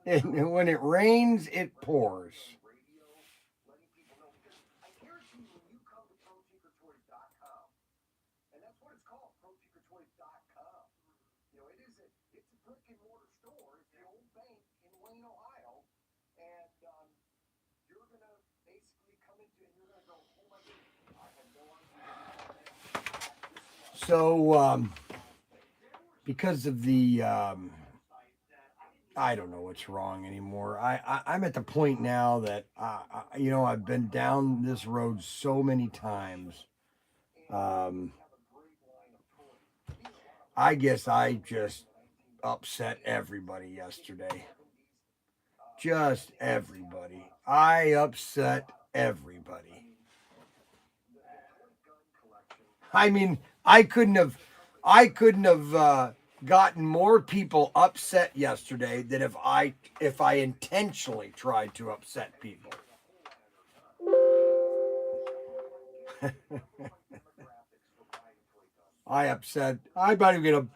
And when it rains, it pours. So, because of the, I don't know what's wrong anymore. I'm at the point now that, I've been down this road so many times. Um, I guess I just upset everybody yesterday. Just everybody. I upset everybody. I mean, I couldn't have gotten more people upset yesterday than if I intentionally tried to upset people. I upset. I'm not even gonna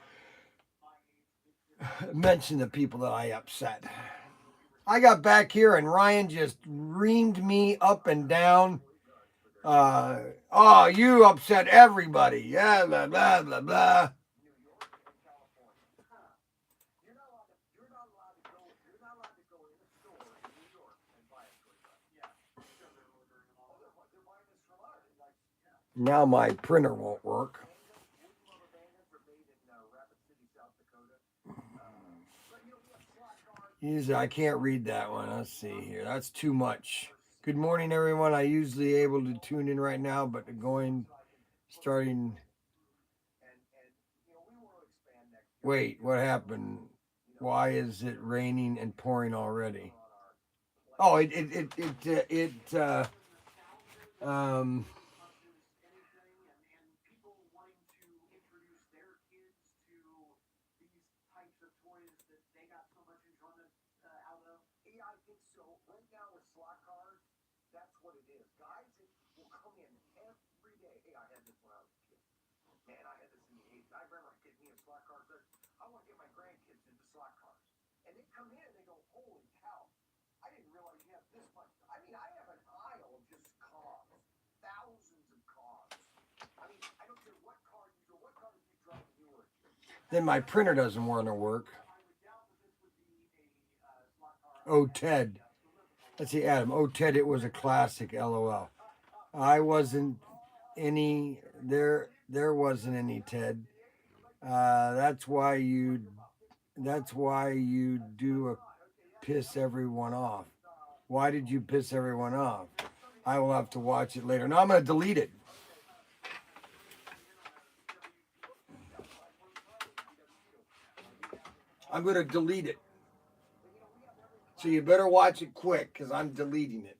mention the people that I upset. I got back here and Ryan just reamed me up and down. Oh, you upset everybody. Yeah, blah blah blah blah. Now my printer won't work. I can't read that one. Let's see here. That's too much. Good morning, everyone. I usually able to tune in right now, but starting. Wait, what happened? Why is it raining and pouring already? Oh, um, then my printer doesn't want to work. Oh, Ted. Let's see, Adam. Oh, Ted, it was a classic. LOL. I wasn't any there. There wasn't any Ted. That's why you. That's why you do a piss everyone off. Why did you piss everyone off? I will have to watch it later. No, I'm going to delete it. I'm going to delete it. So you better watch it quick because I'm deleting it.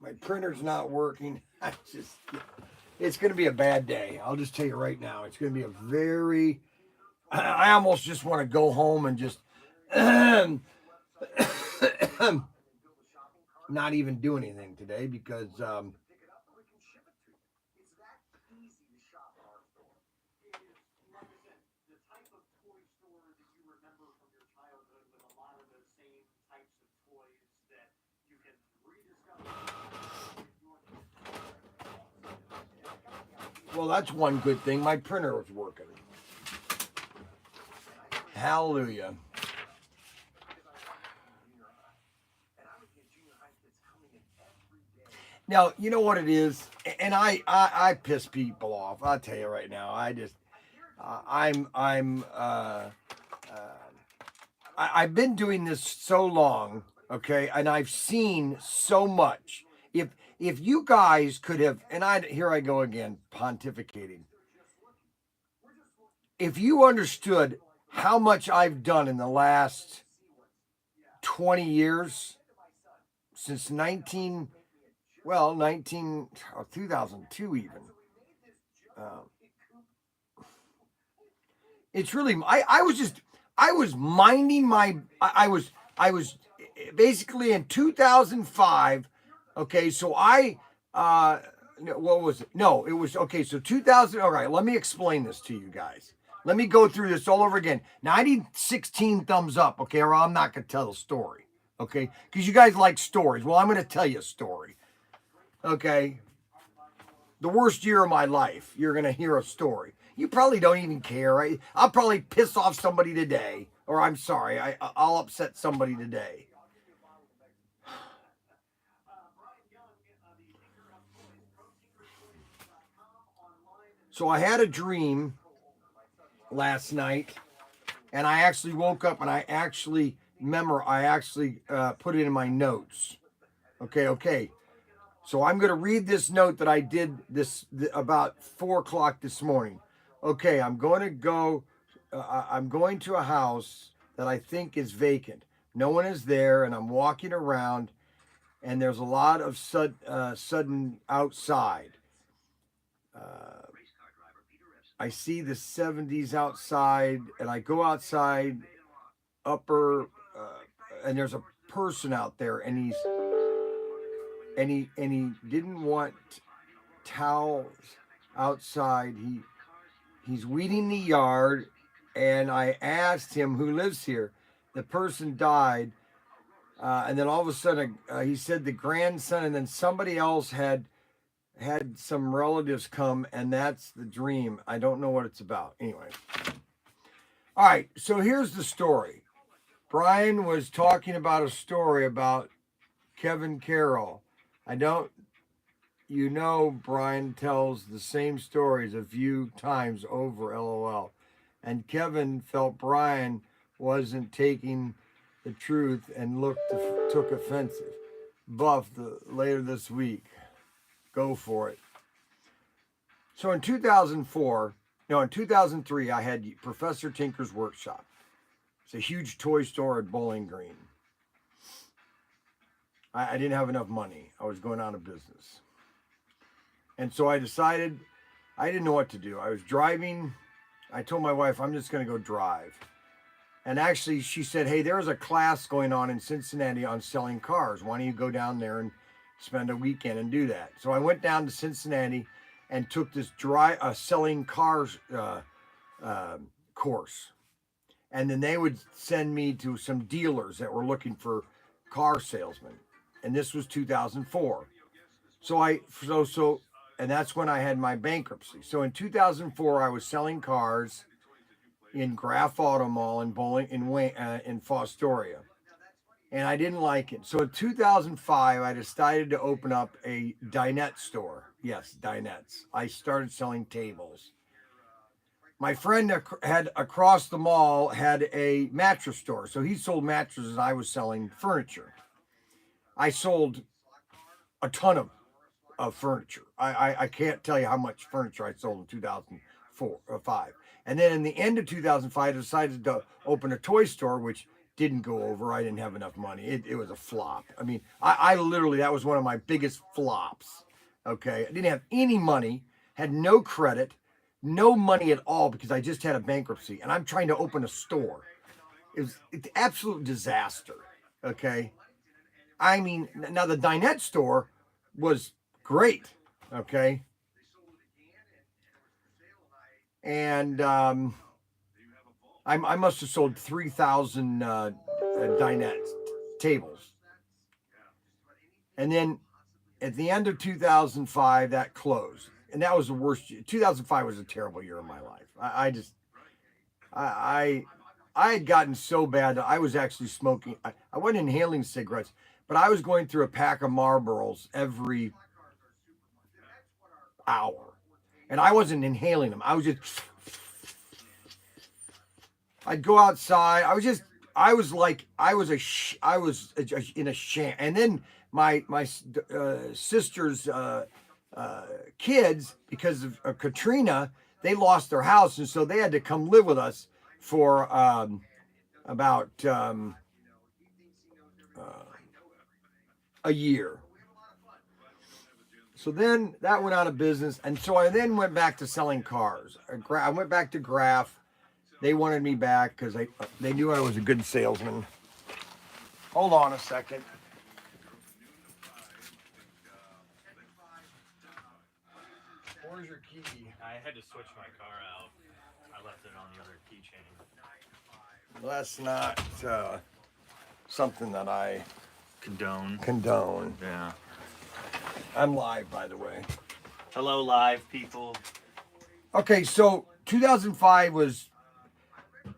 My printer's not working. It's going to be a bad day. I'll just tell you right now. It's going to be a very, I almost just want to go home and just not even do anything today because well, that's one good thing. My printer was working. Hallelujah. Now, you know what it is, and I piss people off. I'll tell you right now. I've been doing this so long, okay, and I've seen so much. If you guys could have, and I here I go again pontificating. If you understood how much I've done in the last 20 years since 2002 even. Um, it's really I was minding my I was basically in 2005 Okay, so what was it? No, it was okay. So 2000. All right, let me explain this to you guys. Let me go through this all over again. Now I need 16 thumbs up, okay, or I'm not gonna tell the story, okay? Because you guys like stories. Well, I'm gonna tell you a story, okay? The worst year of my life. You're gonna hear a story. You probably don't even care. I'll probably piss off somebody today, or I'm sorry, I'll upset somebody today. So I had a dream last night, and I actually woke up and I actually put it in my notes. Okay. So I'm going to read this note that I did about 4 o'clock this morning. Okay, I'm going to go. I'm going to a house that I think is vacant. No one is there, and I'm walking around, and there's a lot of sudden outside. I see the 70s outside, and I go outside and there's a person out there, and he didn't want towels outside. He's weeding the yard, and I asked him who lives here. The person died, and then all of a sudden he said the grandson, and then somebody else had some relatives come, and that's the dream. I don't know what it's about. Anyway, all right. So here's the story. Brian was talking about a story about Kevin Carroll. I don't, Brian tells the same stories a few times over, lol. And Kevin felt Brian wasn't taking the truth and took offensive. Buff later this week. Go for it. So in 2003, I had Professor Tinker's Workshop. It's a huge toy store at Bowling Green. I didn't have enough money. I was going out of business. And so I decided I didn't know what to do. I was driving. I told my wife, I'm just going to go drive. And actually, she said, hey, there's a class going on in Cincinnati on selling cars. Why don't you go down there and spend a weekend and do that? So I went down to Cincinnati and took this selling cars course. And then they would send me to some dealers that were looking for car salesmen. And this was 2004. And that's when I had my bankruptcy. So in 2004, I was selling cars in Graff Auto Mall in Fostoria, and I didn't like it. So in 2005, I decided to open up a dinette store. Yes, dinettes. I started selling tables. My friend had across the mall had a mattress store, so he sold mattresses. I was selling furniture. I sold a ton of furniture. I can't tell you how much furniture I sold in 2004 or 5. And then in the end of 2005, I decided to open a toy store, which didn't go over. I didn't have enough money. It was a flop. I mean, I literally, that was one of my biggest flops. Okay. I didn't have any money, had no credit, no money at all because I just had a bankruptcy and I'm trying to open a store. It's an absolute disaster. Okay. I mean, now the dinette store was great. Okay. And I must have sold 3,000 dinette tables. And then at the end of 2005, that closed. And that was the worst year. 2005 was a terrible year of my life. I had gotten so bad that I was actually smoking. I wasn't inhaling cigarettes, but I was going through a pack of Marlboros every hour. And I wasn't inhaling them. I was just, I'd go outside. I was in a sham. And then my sister's kids, because of Katrina, they lost their house, and so they had to come live with us for about a year. So then that went out of business, and so I then went back to selling cars. I went back to Graff. They wanted me back because they knew I was a good salesman. Hold on a second. where's your key? I had to switch my car out. I left it on the other keychain. Well, that's not something that I condone. Yeah. I'm live, by the way. Hello, live people. Okay, so 2005 was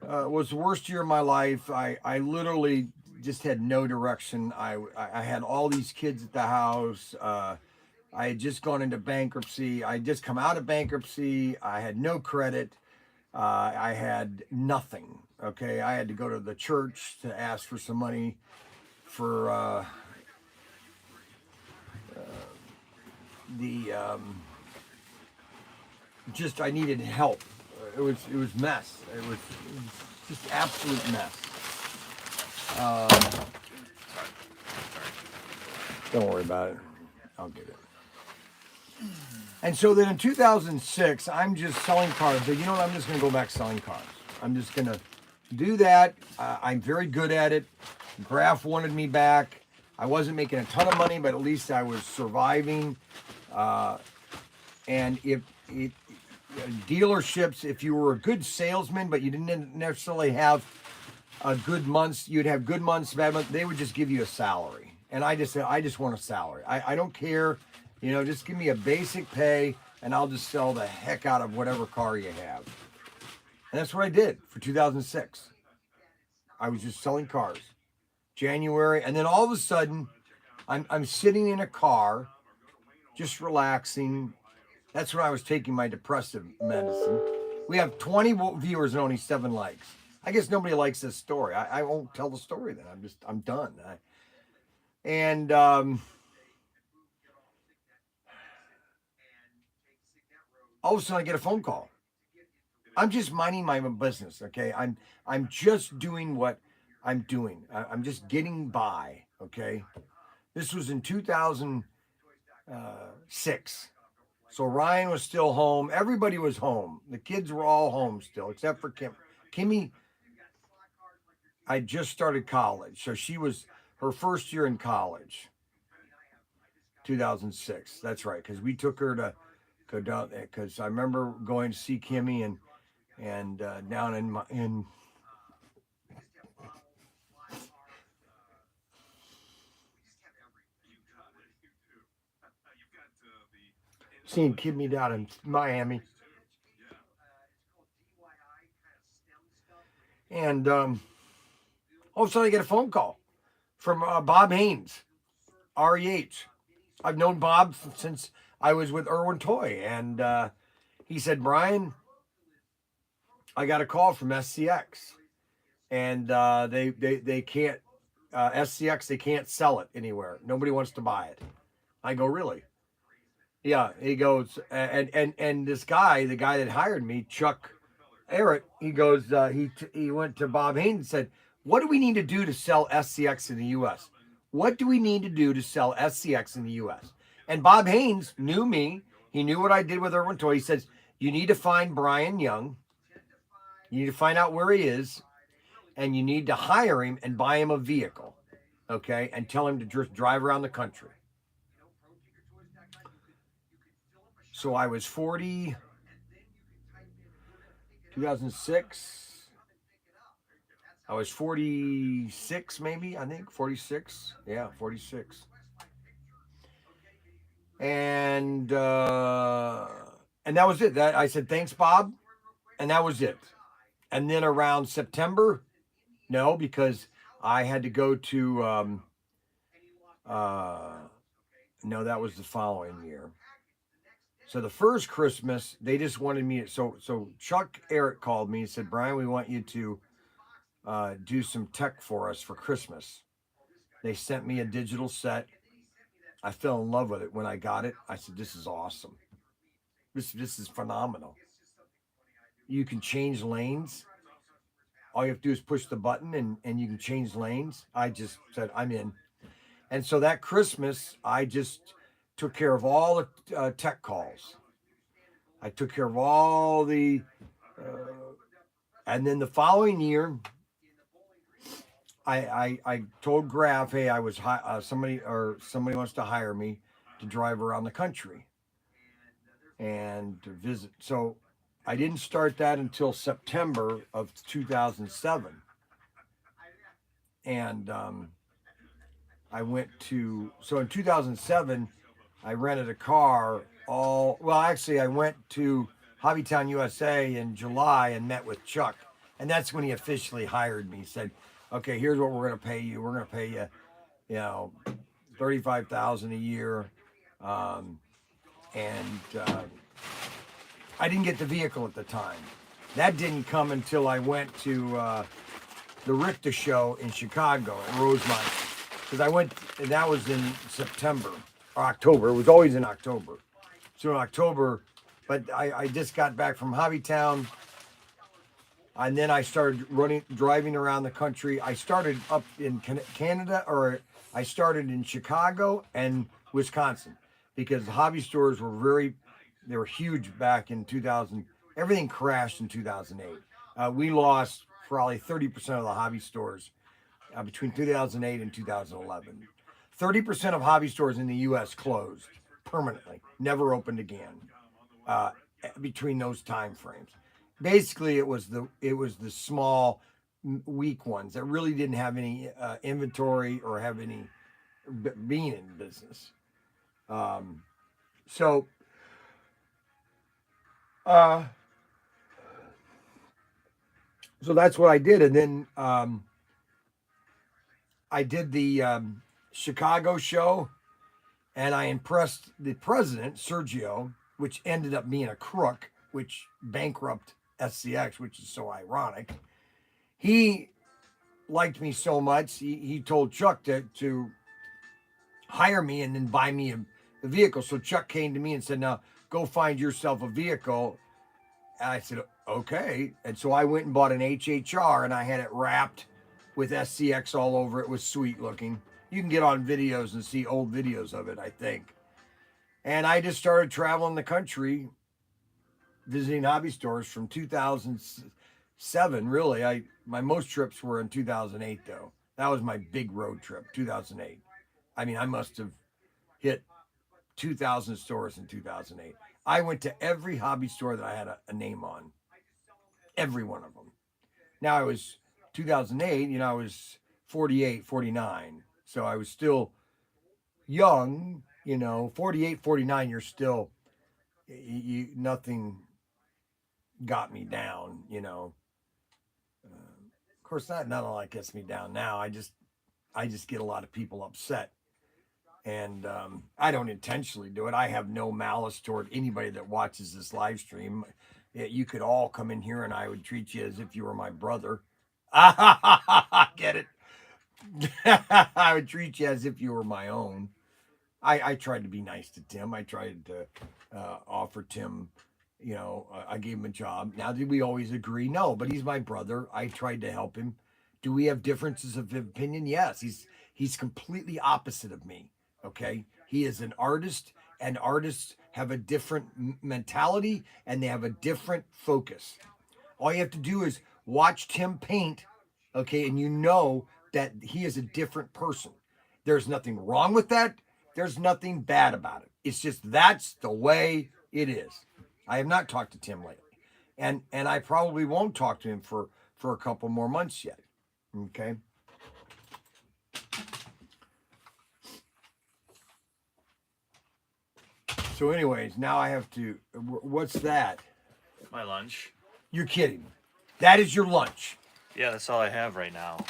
the worst year of my life. I literally just had no direction. I had all these kids at the house. I had just gone into bankruptcy. I had just come out of bankruptcy. I had no credit. I had nothing. Okay, I had to go to the church to ask for some money for the just I needed help. It was mess. It was just absolute mess. Don't worry about it. I'll get it. And so then in 2006, I'm just selling cars. But you know what? I'm just going to go back selling cars. I'm just going to do that. I'm very good at it. Graf wanted me back. I wasn't making a ton of money, but at least I was surviving. And if dealerships, if you were a good salesman, but you didn't necessarily have a good months, you'd have good months, bad months, they would just give you a salary. And I just said, I just want a salary. I don't care, just give me a basic pay and I'll just sell the heck out of whatever car you have. And that's what I did for 2006. I was just selling cars. January, and then all of a sudden, I'm sitting in a car, just relaxing. That's when I was taking my depressive medicine. We have 20 viewers and only 7 likes. I guess nobody likes this story. I won't tell the story then. I'm done. All of a sudden I get a phone call. I'm just minding my own business, okay? I'm just doing what I'm doing. I'm just getting by, okay? This was in 2006. So Ryan was still home. Everybody was home. The kids were all home still, except for Kim. Kimmy, I just started college. So she was her first year in college. 2006. That's right. Because we took her to go down there. Because I remember going to see Kimmy and down in seeing Kimmy down in Miami. And all of a sudden I get a phone call from Bob Haynes, REH. I've known Bob since I was with Irwin Toy. And he said, Brian, I got a call from SCX. And they can't, SCX, they can't sell it anywhere. Nobody wants to buy it. I go, really? Yeah, he goes, and this guy, the guy that hired me, Chuck Eric, he goes, he went to Bob Haynes and said, what do we need to do to sell SCX in the U.S.? What do we need to do to sell SCX in the U.S.? And Bob Haynes knew me. He knew what I did with Irwin Toy. He says, you need to find Brian Young. You need to find out where he is. And you need to hire him and buy him a vehicle. Okay? And tell him to just drive around the country. So I was 40, 2006. I was 46, maybe, I think. 46. Yeah, 46. And that was it. I said, thanks, Bob. And that was it. And then around September, no, because I had to go to, no, that was the following year. So the first Christmas, they just wanted me to, so Chuck Eric called me and said, Brian, we want you to do some tech for us for Christmas. They sent me a digital set. I fell in love with it when I got it. I said, this is awesome. This is phenomenal. You can change lanes. All you have to do is push the button and you can change lanes. I just said, I'm in. And so that Christmas, I just took care of all the tech calls. I took care of all the, and then the following year, I told Graf, hey, I was somebody wants to hire me to drive around the country. and to visit. So I didn't start that until September of 2007. And I went to, so in 2007, I rented a car actually, I went to Hobbytown, USA in July and met with Chuck. And that's when he officially hired me. He said, okay, here's what we're going to pay you. We're going to pay you, you know, 35,000 a year. Um, and I didn't get the vehicle at the time. That didn't come until I went to the Richter show in Chicago at Rosemont. Because I went, and that was in September or October. It was always in October. So in October, but I just got back from Hobbytown. And then I started driving around the country. I started up in Canada, or I started in Chicago and Wisconsin, because hobby stores were they were huge back in 2000. Everything crashed in 2008. We lost probably 30% of the hobby stores between 2008 and 2011. 30% of hobby stores in the U.S. closed permanently, never opened again between those time frames. Basically, it was the small, weak ones that really didn't have any inventory or have any being in business. So uh, so that's what I did, and then I did the Chicago show, and I impressed the president, Sergio, which ended up being a crook, which bankrupt SCX, which is so ironic. He liked me so much, he told Chuck to hire me and then buy me a vehicle. So Chuck came to me and said, now go find yourself a vehicle. And I said, okay. And so I went and bought an HHR, and I had it wrapped with SCX all over it. It was sweet looking. You can get on videos and see old videos of it, I think. And I just started traveling the country, visiting hobby stores from 2007. Really, my most trips were in 2008, though. That was my big road trip, 2008. I mean, I must have hit 2,000 stores in 2008. I went to every hobby store that I had a name on, every one of them. Now I was 2008, I was 48, 49. So I was still young, 48, 49, you're still, nothing got me down. Of course, not all that gets me down now. I just get a lot of people upset. And I don't intentionally do it. I have no malice toward anybody that watches this live stream. You could all come in here and I would treat you as if you were my brother. Get it? I would treat you as if you were my own. I tried to be nice to Tim. I tried to offer Tim, I gave him a job. Now, did we always agree? No, but he's my brother. I tried to help him. Do we have differences of opinion? Yes. He's completely opposite of me. Okay. He is an artist, and artists have a different mentality and they have a different focus. All you have to do is watch Tim paint, okay, and you know that he is a different person. There's nothing wrong with that. There's nothing bad about it. It's just that's the way it is. I have not talked to Tim lately, and I probably won't talk to him for a couple more months yet. Okay. So, anyways, now I have to. What's that? My lunch. You're kidding. That is your lunch. Yeah, that's all I have right now.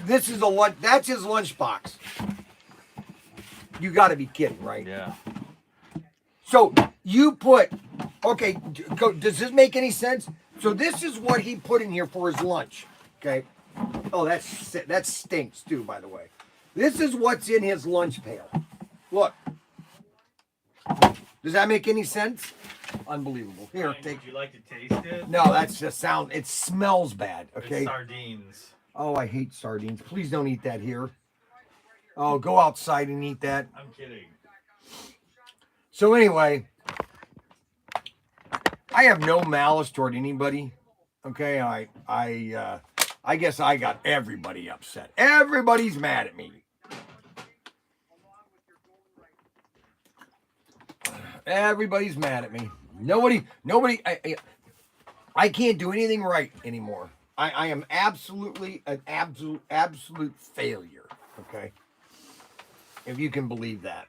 This is a lunch. That's his lunchbox. You got to be kidding, right? Yeah. So you put. Okay. Does this make any sense? So this is what he put in here for his lunch. Okay. Oh, that stinks too, by the way. This is what's in his lunch pail. Look. Does that make any sense? Unbelievable. Here, Would you like to taste it? No, that's just sound. It smells bad. Okay. It's sardines. Oh, I hate sardines. Please don't eat that here. Oh, go outside and eat that. I'm kidding. So anyway, I have no malice toward anybody. Okay, I guess I got everybody upset. Everybody's mad at me. Everybody's mad at me. Nobody. I can't do anything right anymore. I am absolutely an absolute failure. Okay, if you can believe that.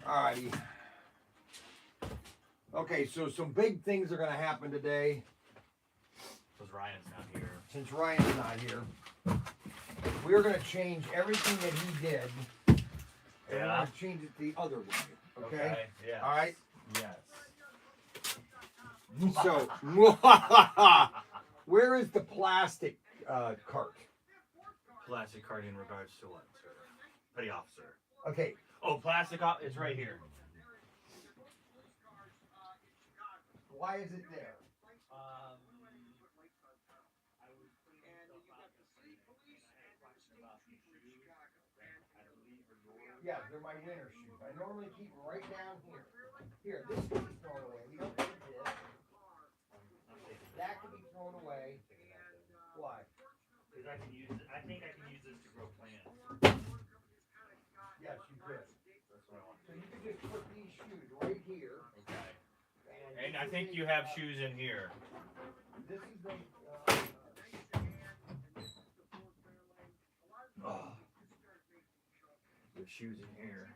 Alrighty. Okay, so some big things are gonna happen today. Because Ryan's not here. Since Ryan's not here, we're gonna change everything that he did. And we're gonna change it the other way. Okay? Yeah. All right. Yes. So, where is the plastic cart? Plastic card in regards to what, sir? Petty officer. Okay. Oh, it's right here. Why is it there? Yeah, they're my winter shoes. I normally keep them right down here. Here, this can be thrown away. We don't need this. That can be thrown away. Why? Because I think I can use this to grow plants. Yes, you could. That's what I want. So you could just put these shoes right here. Okay. And I think you have shoes in here. This is the. There's shoes in here.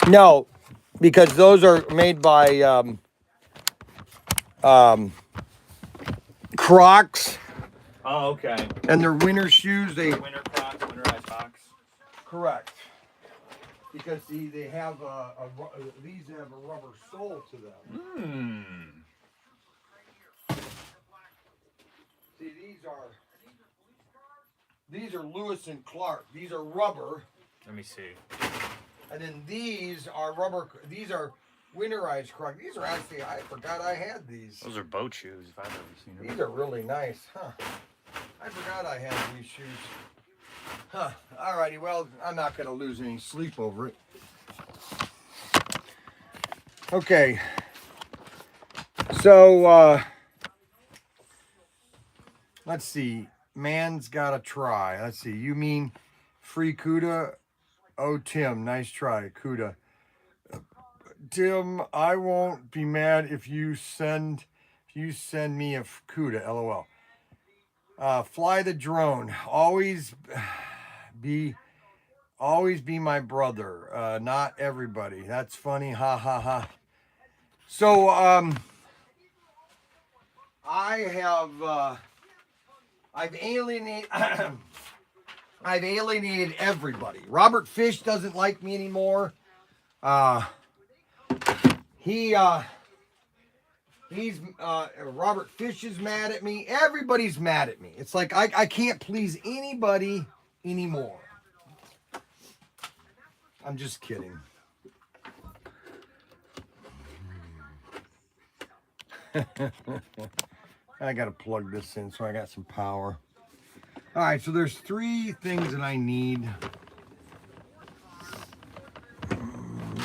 No, because those are made by Crocs. Oh, okay. And they're winter shoes. They Winter Crocs, winterized socks. correct. Because see, they have these have a rubber sole to them. See, these are Lewis and Clark. These are rubber. Let me see. And then these are rubber. These are winterized Crocs. These are actually, I forgot I had these. Those are boat shoes, if I've ever seen them. These are really nice, huh? I forgot I had these shoes. Huh. Alrighty, well, I'm not going to lose any sleep over it. Okay. So, let's see. Man's got to try. Let's see. You mean free CUDA? Oh, Tim, nice try, CUDA. Tim, I won't be mad if you send me a CUDA, LOL. Fly the drone. Always be my brother. Not everybody. That's funny. Ha ha ha. So I've alienated everybody. Robert Fish doesn't like me anymore. Robert Fish is mad at me. Everybody's mad at me. It's like I can't please anybody anymore. I'm just kidding. I gotta plug this in so I got some power. All right, so there's 3 things that I need.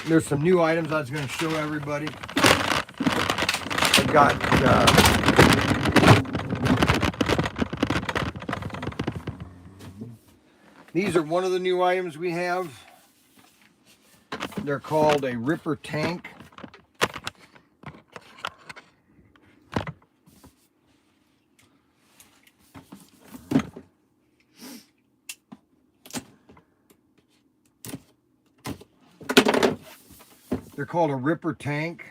There's some new items I was going to show everybody. I got these are one of the new items we have. They're called a Ripper tank. They're called a Ripper tank.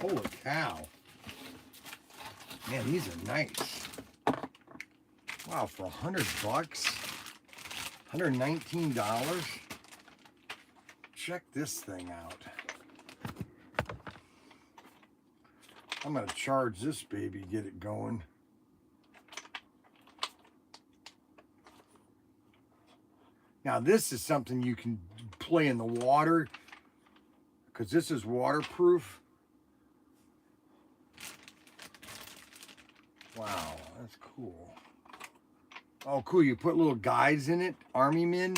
Holy cow. Man, these are nice. Wow, for $100, $119. Check this thing out. I'm going to charge this baby, get it going. Now this is something you can play in the water. because this is waterproof. Wow, that's cool. Oh, cool. You put little guides in it, army men,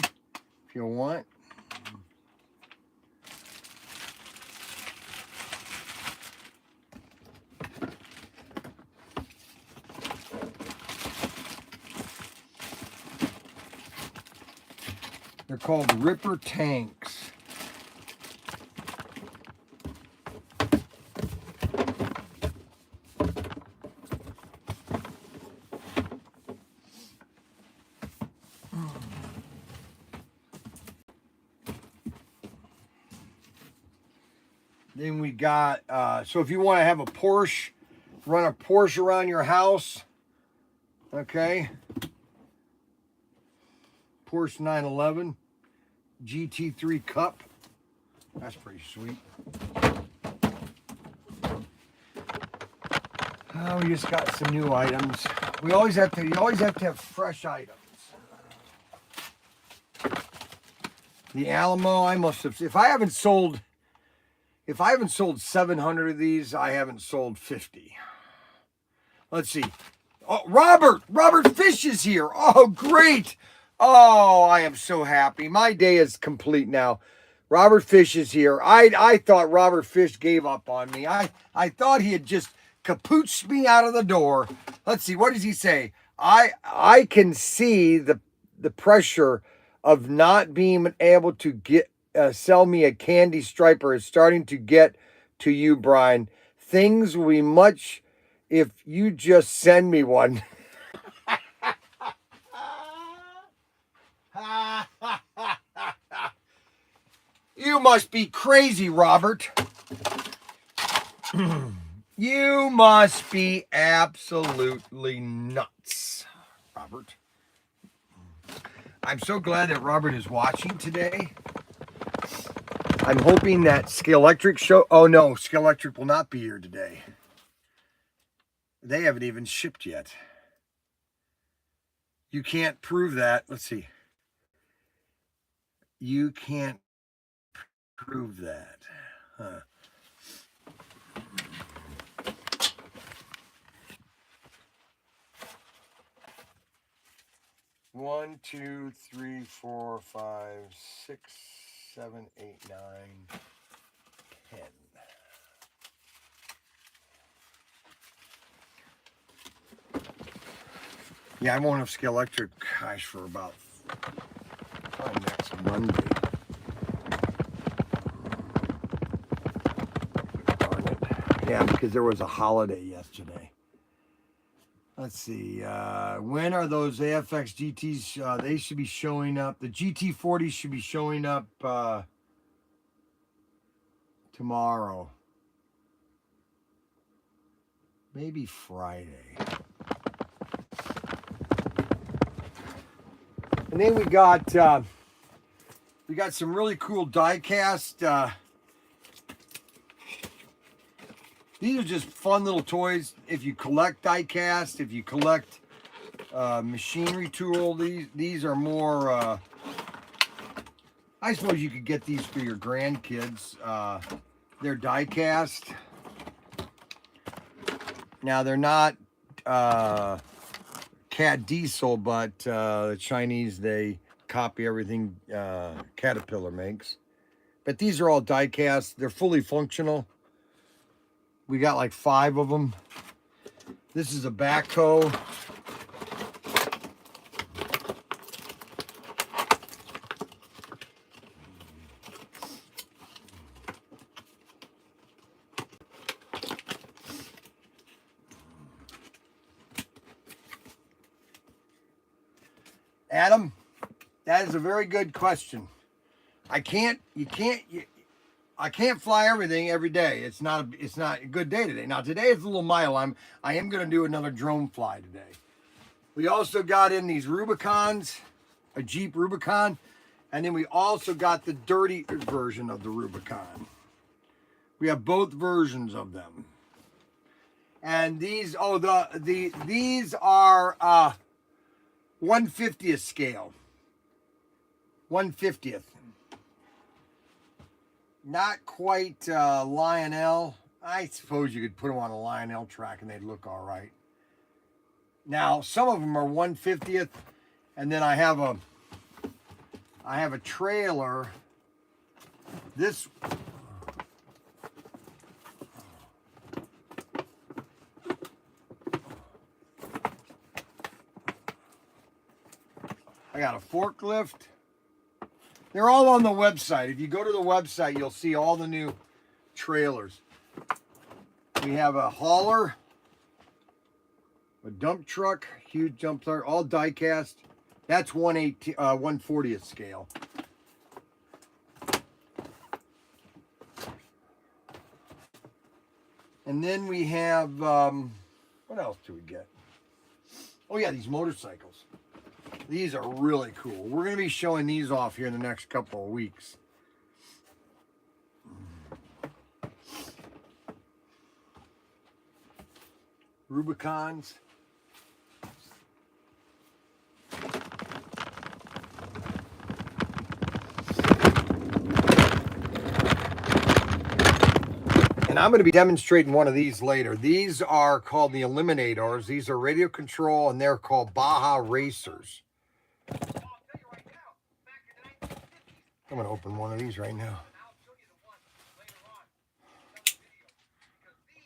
if you want. They're called Ripper tanks. Then we got, so if you want to have a Porsche, run a Porsche around your house, okay? Porsche 911 GT3 Cup. That's pretty sweet. Oh, we just got some new items. You always have to have fresh items. The Alamo, I must have, if I haven't sold 700 of these, I haven't sold 50. Let's see. Oh, Robert Fish is here. Oh, great. Oh, I am so happy. My day is complete now. Robert Fish is here. I thought Robert Fish gave up on me. I thought he had just capooched me out of the door. Let's see. What does he say? I can see the pressure of not being able to get sell me a candy striper is starting to get to you, Brian. Things will be much if you just send me one. You must be crazy, Robert. You must be absolutely nuts, Robert. I'm so glad that Robert is watching today. I'm hoping that Scale Electric show. Oh no, Scale Electric will not be here today. They haven't even shipped yet. You can't prove that. Let's see. You can't prove that. Huh. One, two, three, 4, 5, 6, 7, 8, 9, 10. Yeah, I won't have Scale Electric, gosh, for about probably next Monday. Darn it. Yeah, because there was a holiday yesterday. Let's see. When are those AFX GTs? They should be showing up. The GT40 should be showing up tomorrow. Maybe Friday. And then we got some really cool die cast. These are just fun little toys. If you collect die cast, if you collect machinery tool, these are more. I suppose you could get these for your grandkids. They're die cast. Now they're not CAD diesel, but the Chinese, they copy everything Caterpillar makes. But these are all die cast. They're fully functional. We got like 5 of them. This is a backhoe. Adam, that is a very good question. I can't fly everything every day. It's not a good day today. Now today is a little mild. I am going to do another drone fly today. We also got in these Rubicons, a Jeep Rubicon, and then we also got the dirty version of the Rubicon. We have both versions of them. And these these are 1/50th scale. 1/50th. Not quite Lionel. I suppose you could put them on a Lionel track and they'd look all right. Now, some of them are 1/50th, and then I have a trailer. This I got a forklift. They're all on the website. If you go to the website, you'll see all the new trailers. We have a hauler, a dump truck, huge dump truck, all die cast. That's 1/40th scale. And then we have, what else do we get? Oh yeah, these motorcycles. These are really cool. We're going to be showing these off here in the next couple of weeks. Rubicons. And I'm going to be demonstrating one of these later. These are called the Eliminators. These are radio control, and they're called Baja Racers. I'm going to open one of these right now.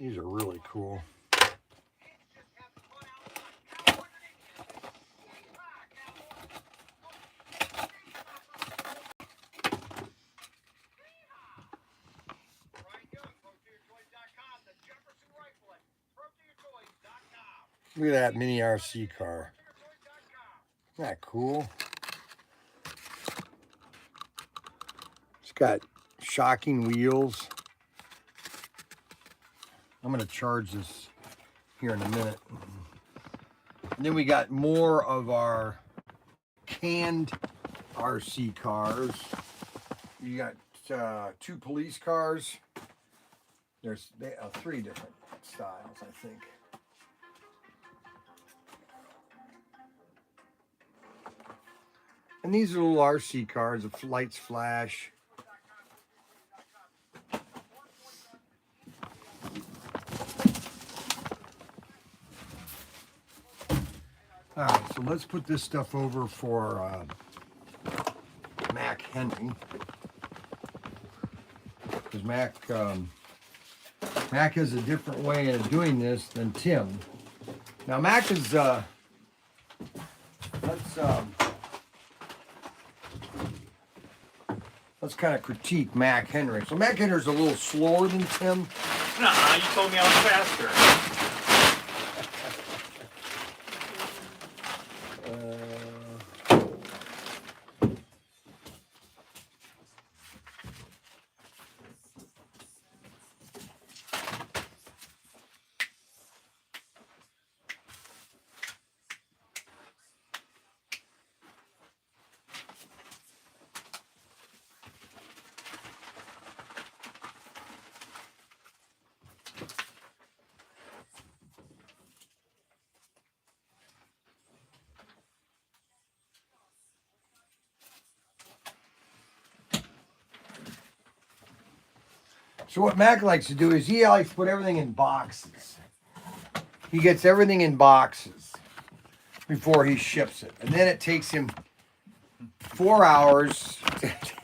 These are really cool. Look at that mini RC car. Isn't that cool? It's got shocking wheels. I'm going to charge this here in a minute. And then we got more of our canned RC cars. You got 2 police cars. There's 3 different styles, I think. And these are little RC cars, the lights flash. All right, so let's put this stuff over for Mac Henry. Because Mac has a different way of doing this than Tim. Now Mac is let's kind of critique Mac Henry. So Mac Henry's a little slower than Tim. Nah, you told me I was faster. So what Mac likes to do is he likes to put everything in boxes. He gets everything in boxes before he ships it. And then it takes him 4 hours.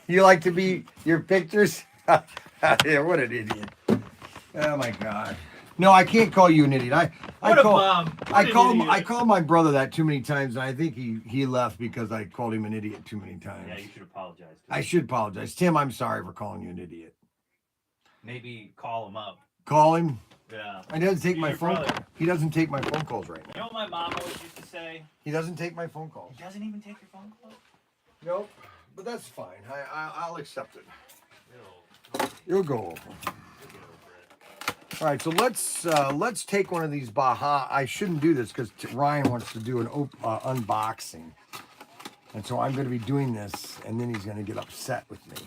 You like to be your pictures? Yeah, what an idiot. Oh my God. No, I can't call you an idiot. I called my brother that too many times, and I think he left because I called him an idiot too many times. Yeah, you should apologize. I should apologize. Tim, I'm sorry for calling you an idiot. Maybe call him up. Call him? Yeah. He doesn't take my phone. Brother. He doesn't take my phone calls right now. You know what my mom always used to say? He doesn't take my phone calls. He doesn't even take your phone calls? Nope. But that's fine. I'll accept it. You'll You'll go over. get over it. All right, so let's take one of these Baja. I shouldn't do this because Ryan wants to do an unboxing, and so I'm going to be doing this, and then he's going to get upset with me.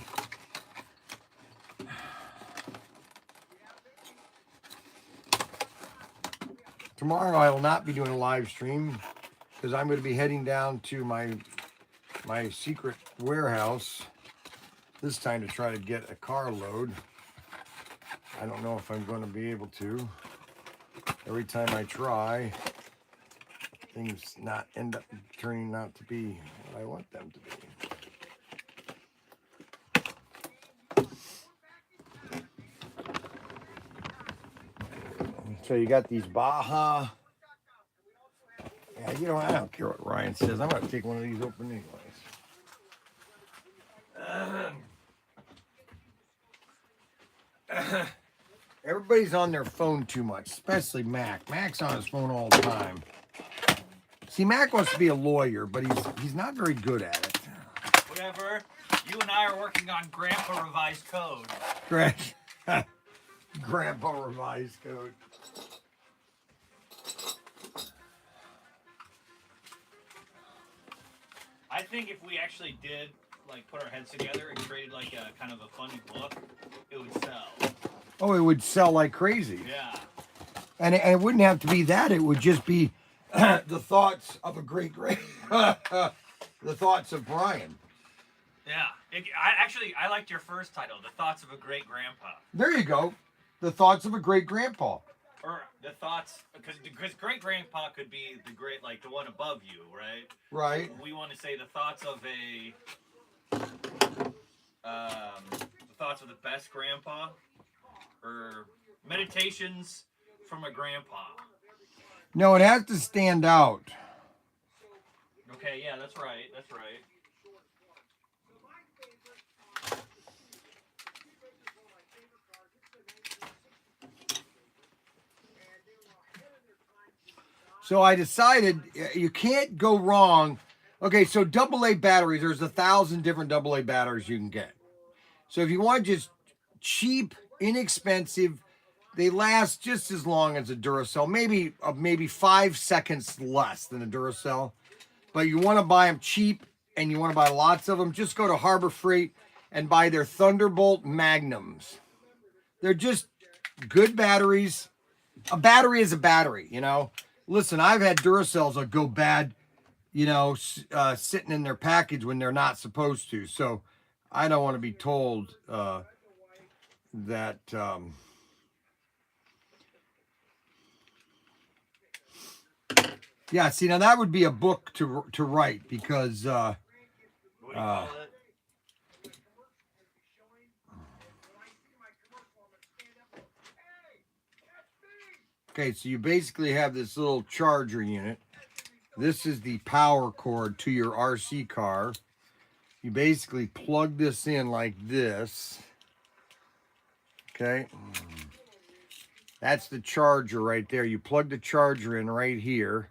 Tomorrow I will not be doing a live stream because I'm going to be heading down to my secret warehouse this time to try to get a carload. I don't know if I'm going to be able to. Every time I try, things not end up turning out to be what I want them to be. So you got these Baja. Yeah, you know, I don't care what Ryan says. I'm going to take one of these open anyways. Everybody's on their phone too much, especially Mac. Mac's on his phone all the time. See, Mac wants to be a lawyer, but he's not very good at it. Whatever. You and I are working on Grandpa revised code. Grandpa revised code. I think if we actually did like put our heads together and created like a kind of a funny book, it would sell. Oh, it would sell like crazy. Yeah. And it wouldn't have to be that. It would just be the thoughts of a great the thoughts of Brian. Yeah. I liked your first title, The Thoughts of a Great Grandpa. There you go. The thoughts of a great grandpa. Or the thoughts, because great grandpa could be the great, like the one above you, right? Right. We want to say the thoughts of the thoughts of the best grandpa, or meditations from a grandpa. No, it has to stand out. Okay, yeah, that's right. That's right. So I decided you can't go wrong. Okay, so AA batteries, there's 1,000 different AA batteries you can get. So if you want just cheap, inexpensive, they last just as long as a Duracell, maybe 5 seconds less than a Duracell. But you want to buy them cheap and you want to buy lots of them, just go to Harbor Freight and buy their Thunderbolt Magnums. They're just good batteries. A battery is a battery, you know. Listen, I've had Duracells that go bad, you know, sitting in their package when they're not supposed to. So I don't want to be told that. Yeah, see, now that would be a book to write because. What do you call it? Okay, so you basically have this little charger unit. This is the power cord to your RC car. You basically plug this in like this. Okay. That's the charger right there. You plug the charger in right here.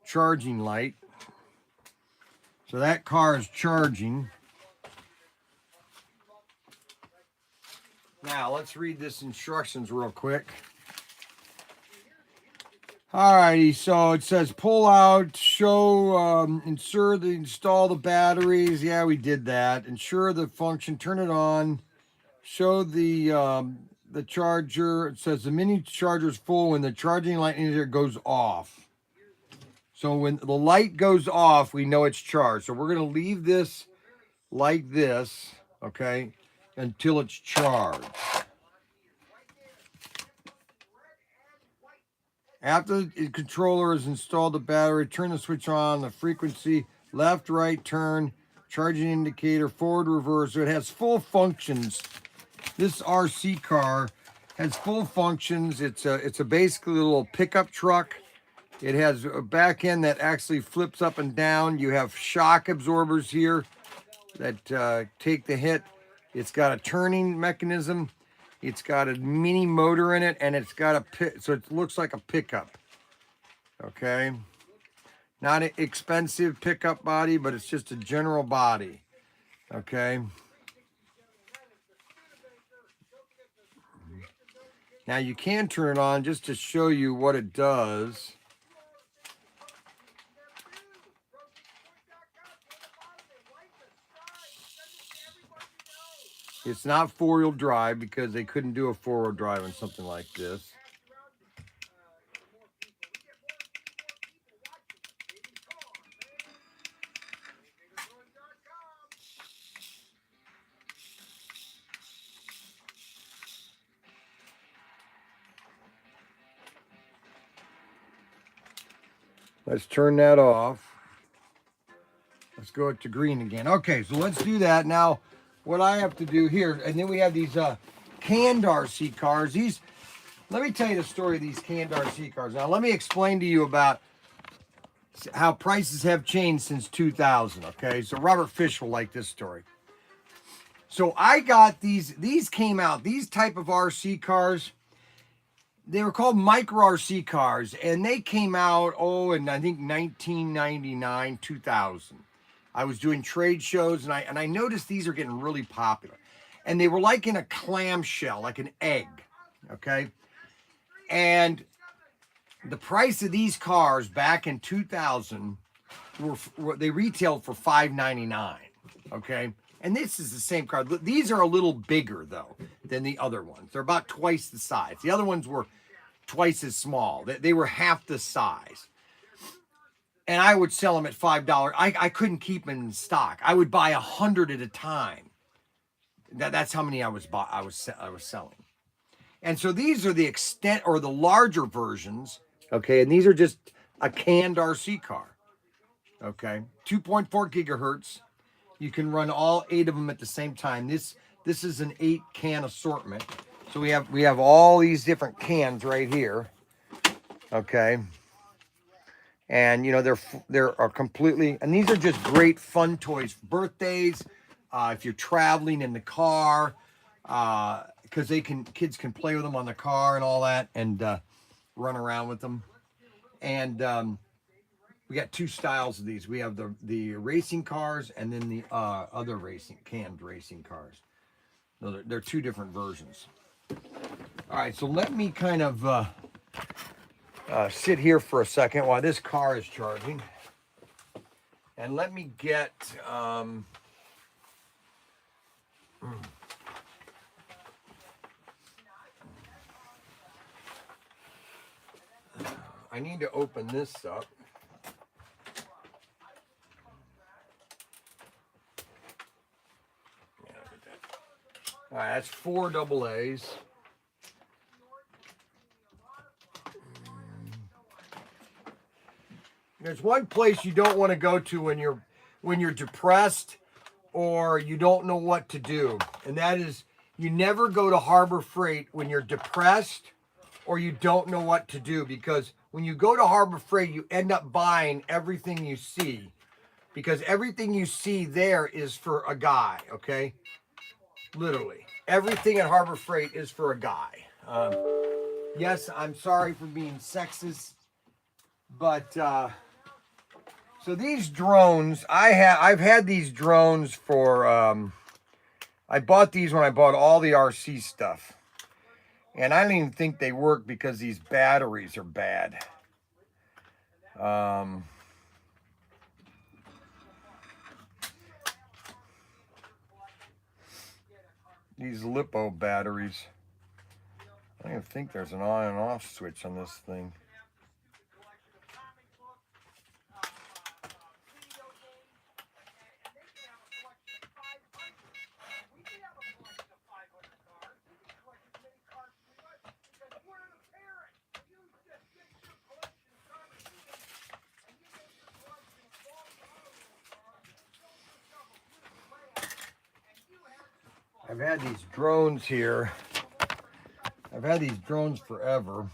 Charging light. So that car is charging. Now let's read this instructions real quick. Alrighty, so it says pull out, show, install the batteries. Yeah, we did that. Ensure the function, turn it on. Show the charger. It says the mini charger is full when the charging light indicator goes off. So when the light goes off, we know it's charged. So we're going to leave this like this, okay, until it's charged. After the controller is installed, the battery, turn the switch on, the frequency, left, right, turn, charging indicator, forward, reverse. So it has full functions. This RC car has full functions. It's a basically a little pickup truck. It has a back end that actually flips up and down. You have shock absorbers here that take the hit. It's got a turning mechanism. It's got a mini motor in it, and it's got so it looks like a pickup. Okay, not an expensive pickup body, but it's just a general body. Okay. Now you can turn it on just to show you what it does. It's not four-wheel drive because they couldn't do a four-wheel drive on something like this. Let's turn that off. Let's go to green again. Okay, so let's do that. Now, what I have to do here, and then we have these canned RC cars. These, let me tell you the story of these canned RC cars. Now, let me explain to you about how prices have changed since 2000, okay? So Robert Fish will like this story. So I got these came out, these type of RC cars, they were called micro RC cars, and they came out, in I think 1999, 2000. I was doing trade shows, and I noticed these are getting really popular. And they were like in a clamshell, like an egg, okay? And the price of these cars back in 2000 they retailed for $5.99, okay? And this is the same car. These are a little bigger though than the other ones. They're about twice the size. The other ones were twice as small. They were half the size. And I would sell them at $5. I couldn't keep them in stock. I would buy 100 at a time. That's how many I was selling. And so these are the extent or the larger versions, okay? And these are just a canned RC car, okay? 2.4 gigahertz. You can run all 8 of them at the same time. This is an 8 can assortment. So we have all these different cans right here, okay? And you know they're completely, and these are just great fun toys for birthdays, if you're traveling in the car, because kids can play with them on the car and all that, and run around with them. And we got 2 styles of these. We have the racing cars, and then the other canned racing cars. So they're 2 different versions. All right, so let me kind of sit here for a second while this car is charging, and let me get I need to open this up. All right, that's 4 double A's. There's one place you don't want to go to when you're depressed or you don't know what to do, and that is you never go to Harbor Freight when you're depressed or you don't know what to do, because when you go to Harbor Freight, you end up buying everything you see, because everything you see there is for a guy, okay? Literally. Everything at Harbor Freight is for a guy. Yes, I'm sorry for being sexist, but so these drones, I've had these drones for I bought these when I bought all the RC stuff. And I don't even think they work because these batteries are bad. These LiPo batteries. I don't even think there's an on and off switch on this thing. I've had these drones here. I've had these drones forever.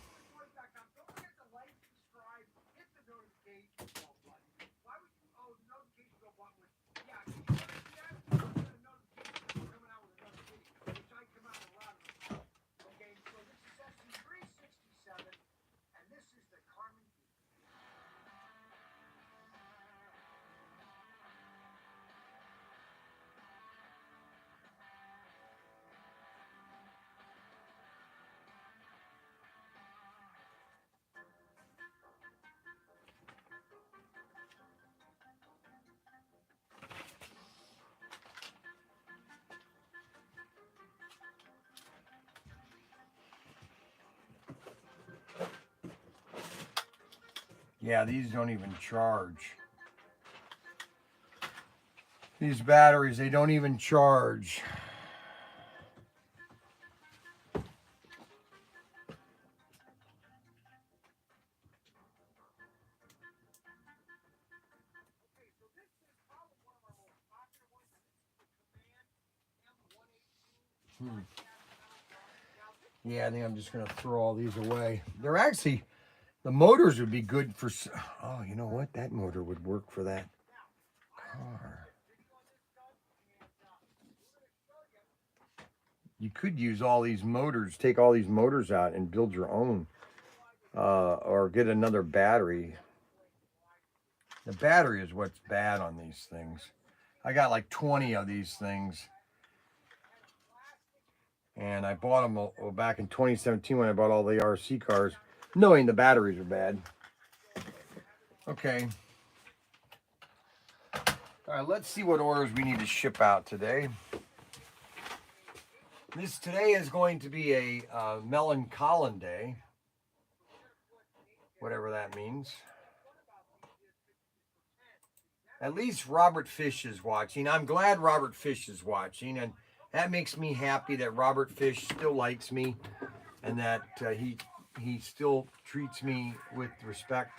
Yeah, these don't even charge. These batteries, they don't even charge. Yeah, I think I'm just going to throw all these away. They're actually, the motors would be good for, oh, you know what? That motor would work for that car. You could use all these motors, take all these motors out and build your own, or get another battery. The battery is what's bad on these things. I got like 20 of these things. And I bought them back in 2017 when I bought all the RC cars, knowing the batteries are bad. Okay. All right, let's see what orders we need to ship out today. Today is going to be a Melon Day, whatever that means. At least Robert Fish is watching. I'm glad Robert Fish is watching, and that makes me happy that Robert Fish still likes me, and that he still treats me with respect.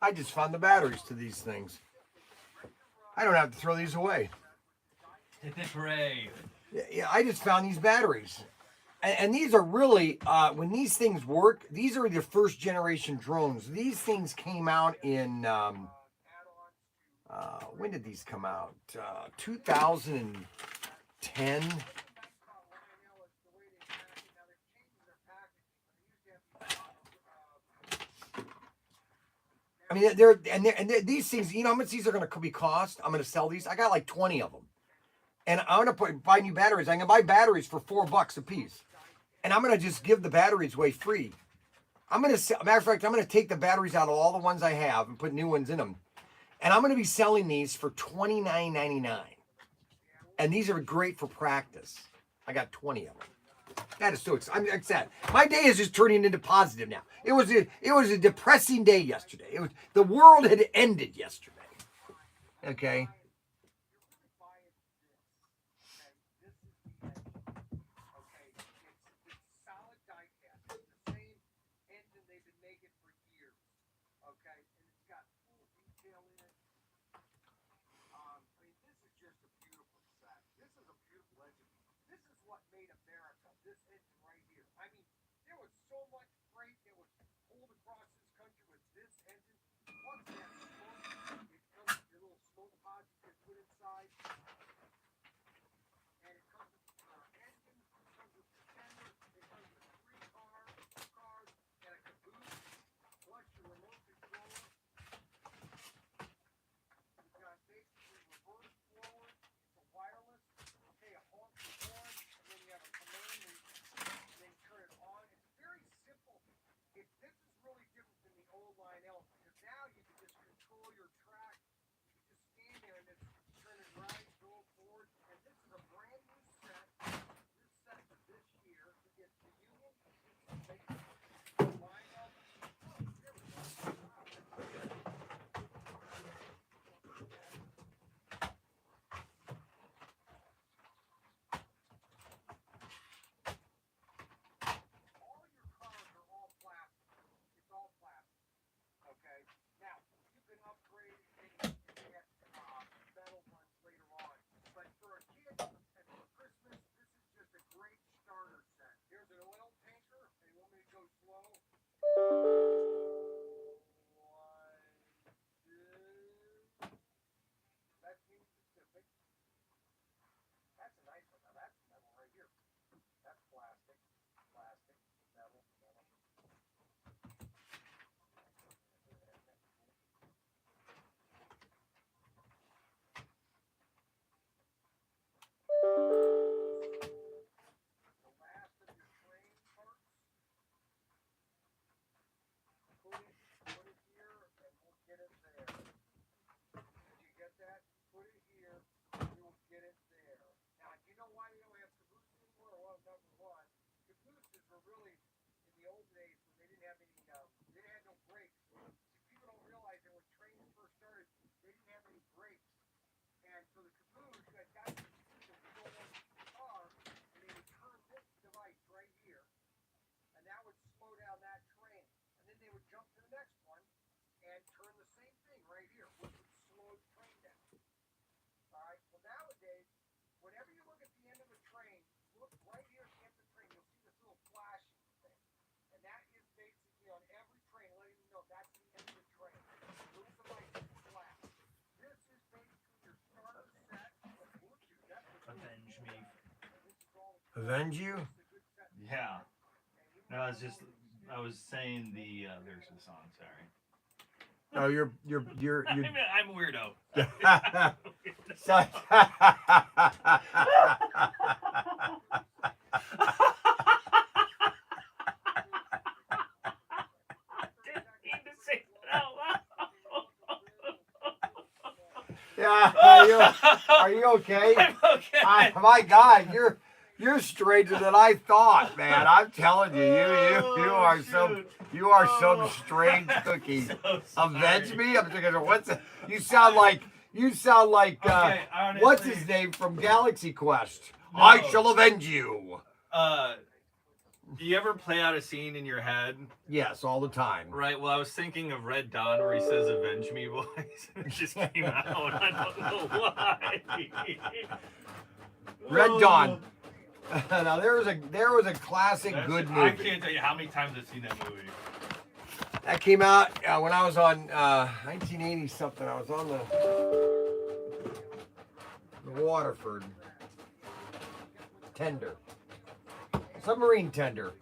I just found the batteries to these things. I don't have to throw these away. Hooray. Yeah, I just found these batteries. And these are really, when these things work, these are the first generation drones. These things came out in, when did these come out? 2010. I mean, these things. You know how much these are going to be cost? I'm going to sell these. I got like 20 of them, and I'm going to buy new batteries. I'm going to buy batteries for $4 a piece, and I'm going to just give the batteries away free. Matter of fact, I'm going to take the batteries out of all the ones I have and put new ones in them, and I'm going to be selling these for $29.99. And these are great for practice. I got 20 of them. That is so exciting. I'm sad. My day is just turning into positive now. It was a depressing day yesterday. It was the world had ended yesterday. Okay. Avenge me. Avenge you? Yeah. No, I was saying the lyrics of the song. Sorry. Oh, you're. I'm a weirdo. So- Didn't mean to say that out Yeah, loud. are you okay? I'm okay. My God, you're stranger than I thought, man. I'm telling you, you are some strange cookie. So Avenge sorry. me? I'm thinking, you sound like Okay, honestly, what's his name from Galaxy Quest? No. I shall avenge you. Do you ever play out a scene in your head? Yes, all the time. Right. Well, I was thinking of Red Dawn where he says "Avenge me, boys." It just came out. I don't know why. Red Dawn. Now there was a classic good movie. I can't tell you how many times I've seen that movie. That came out when I was on 1980 something. I was on the Waterford tender, submarine tender.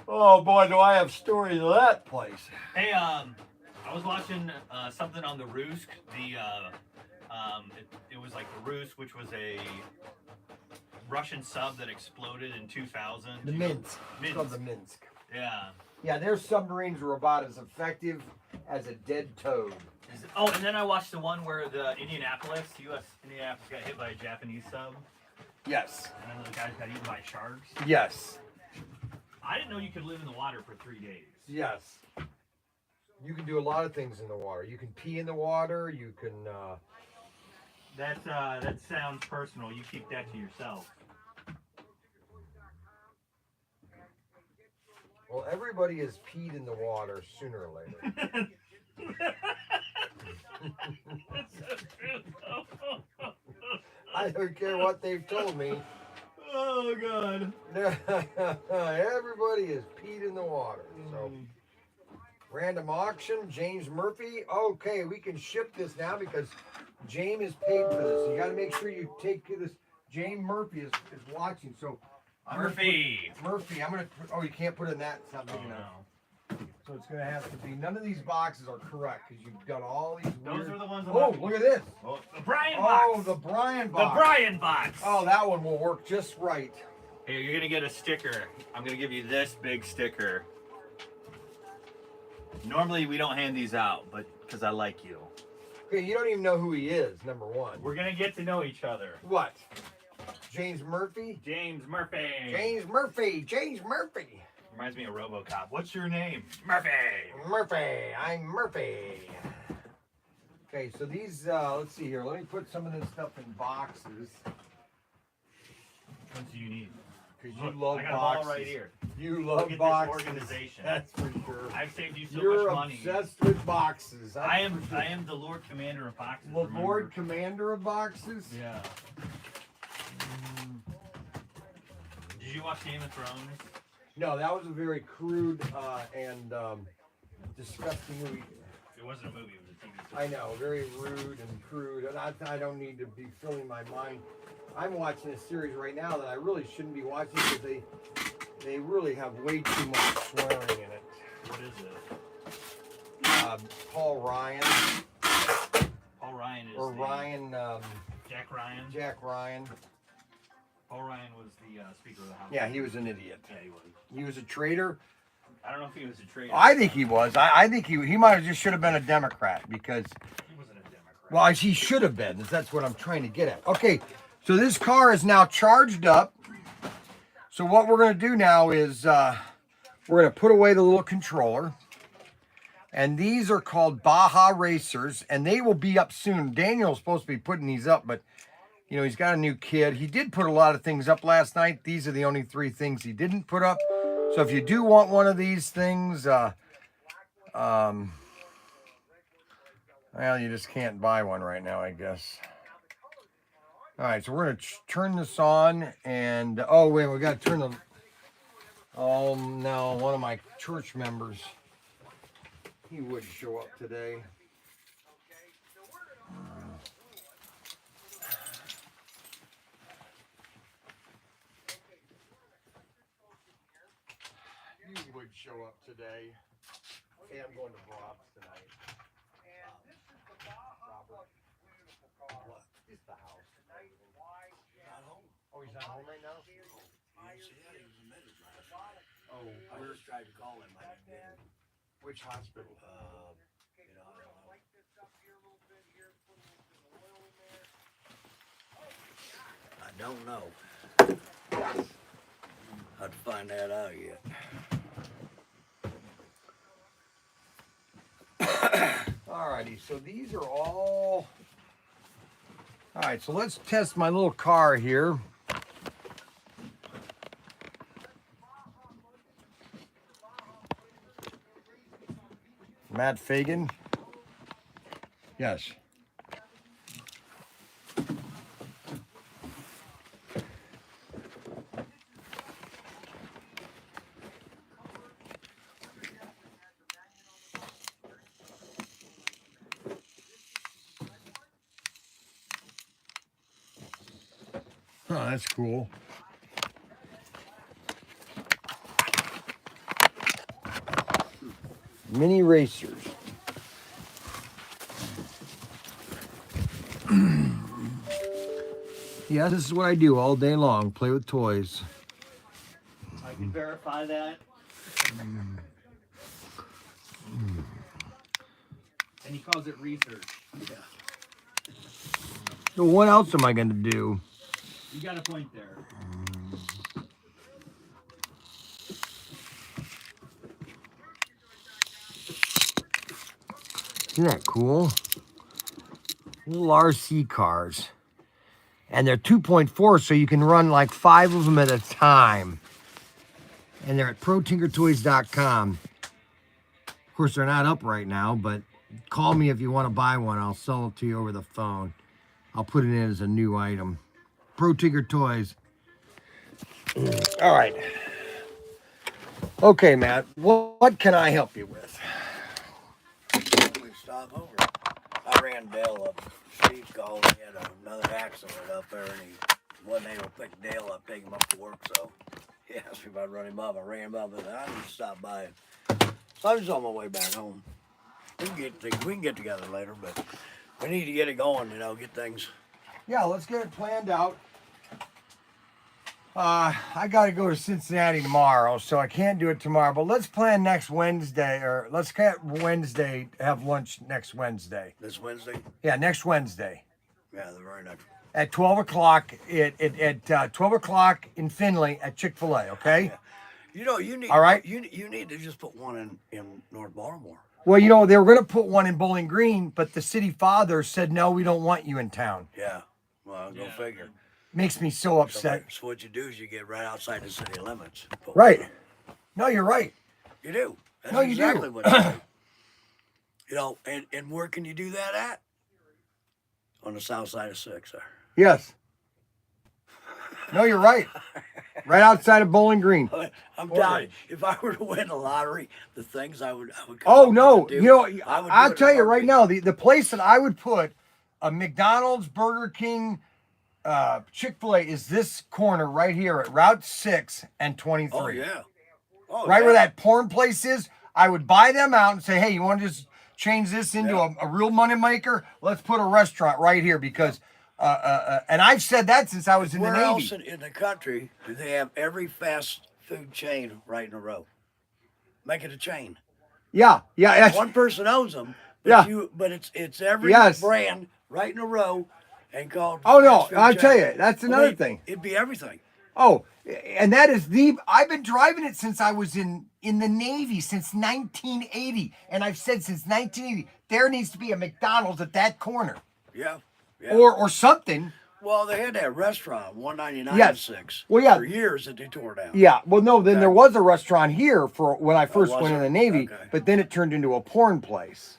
Oh boy, do I have stories of that place. Hey, I was watching something on the Roosk. It was like the Roosk, which was a Russian sub that exploded in 2000. The Minsk. It's called the Minsk. Yeah. Yeah, their submarines were about as effective as a dead toad. Oh, and then I watched the one where the Indianapolis got hit by a Japanese sub, Yes. and then those guys got eaten by sharks. Yes. I didn't know you could live in the water for 3 days. Yes. You can do a lot of things in the water. You can pee in the water. You can. That sounds personal. You keep that to yourself. Well, everybody has peed in the water sooner or later. That's so true. I don't care what they've told me. Oh God. Everybody has peed in the water. So, random auction, James Murphy. Okay, we can ship this now because James is paid for this. You got to make sure you take this. James Murphy is watching. So, Murphy. I'm gonna. Oh, you can't put in that. It's not big enough. No. So it's gonna have to be. None of these boxes are correct because you've done all these. Those weird... are the ones. Oh, look at this. Oh, the Brian box. Oh, the Brian box. The Brian box. Oh, that one will work just right. Here, you're gonna get a sticker. I'm gonna give you this big sticker. Normally we don't hand these out, but because I like you. Okay, you don't even know who he is. Number one. We're gonna get to know each other. What? James Murphy. James Murphy. James Murphy. James Murphy. Reminds me of RoboCop. What's your name? Murphy. Murphy. I'm Murphy. Okay, so these. Let's see here. Let me put some of this stuff in boxes. What do you need? Because you love I got boxes. a ball right here. You Look love at boxes. this organization. That's for sure. I've saved you so You're much money. obsessed with boxes. That's I am for sure. I am the Lord Commander of boxes. The remember? Lord Commander of boxes. Yeah. Did you watch Game of Thrones? No, that was a very crude and disgusting movie. It wasn't a movie. It was a TV show. I know, very rude and crude, and I don't need to be filling my mind. I'm watching a series right now that I really shouldn't be watching because they really have way too much swearing in it. What is it? Paul Ryan. Paul Ryan is Or the, Ryan. Jack Ryan. Jack Ryan. Paul Ryan was the Speaker of the House. Yeah, he was an idiot. Yeah, he was. He was a traitor. I don't know if he was a traitor. I think he was. I think he might have just should have been a Democrat because. He wasn't a Democrat. Well, he should have been. That's what I'm trying to get at. Okay, so this car is now charged up. So what we're going to do now is we're going to put away the little controller. And these are called Baja Racers, and they will be up soon. Daniel's supposed to be putting these up, but, you know, he's got a new kid. He did put a lot of things up last night. These are the only 3 things he didn't put up. So if you do want one of these things, well, you just can't buy one right now, I guess. All right, so we're going to turn this on, and, oh, wait, we got to turn the, oh, no, one of my church members, he would show up today. You would show up today. Hey, I'm going to Bob's tonight. Robert. What? It's the house. Not home. Oh, he's not home right now? He was admitted last night. Oh, I just tried to call him. I didn't get him. which hospital? You know, I don't know. I don't know. I'd find that out yet. Alrighty, so these are all... Alright, so let's test my little car here. Matt Fagan? Yes. Oh, that's cool. Mini racers. Yeah, this is what I do all day long, play with toys. I can verify that. And he calls it research. Yeah. So what else am I going to do? You got a point there. Isn't that cool? Little RC cars. And they're 2.4, so you can run like 5 of them at a time. And they're at ProTinkerToys.com. Of course, they're not up right now, but call me if you want to buy one. I'll sell it to you over the phone. I'll put it in as a new item. ProTinkerToys. All right. Okay, Matt, what can I help you with? We stop over. I ran Dale up. Steve called. He had another accident up there, and he wasn't able to pick Dale up, take him up to work. So he asked me if I'd run him up. I ran him up, and I need to stop by him. So I was on my way back home. We can get together later, but we need to get it going. Get things. Yeah, let's get it planned out. I got to go to Cincinnati tomorrow, so I can't do it tomorrow. But let's plan next Wednesday, or let's get Wednesday, have lunch next Wednesday. This Wednesday? Yeah, next Wednesday. Yeah, the very next. At 12 o'clock, at 12 o'clock in Findlay at Chick-fil-A, okay? Yeah. You need. All right. You need to just put one in North Baltimore. Well, they were going to put one in Bowling Green, but the city father said, no, we don't want you in town. Yeah. Well, go figure. Makes me so upset. So what you do is you get right outside the city limits. Right. No, you're right. You do. That's No, you exactly do. what you do. And where can you do that at? On the south side of 6 there. Yes. No, you're right. Right outside of Bowling Green. I'm telling you, if I were to win the lottery, the things I would come Oh, up no. with to do, I'll tell you right now, the place that I would put a McDonald's, Burger King, Chick-fil-A is this corner right here at Route 6 and 23. Oh, yeah. Oh, Right yeah. where that porn place is. I would buy them out and say, hey, you want to just change this into a real money maker? Let's put a restaurant right here because, and I've said that since I was in the Where Navy. else in the country do they have every fast food chain right in a row? Make it a chain. Yeah. One person owns them, but Yeah. but it's every brand right in a row and called. Oh, no, fast food I'll chain. tell you, that's another thing. It'd be everything. Oh, and that is I've been driving it since I was in the Navy, since 1980. And I've said since 1980, there needs to be a McDonald's at that corner. Yeah. Or something. Well, they had that restaurant, 199 Yes. 6, Well, yeah. for years that they tore down. Yeah, well, no, then Okay. there was a restaurant here for when I first was went in there? the Navy, Okay. but then it turned into a porn place.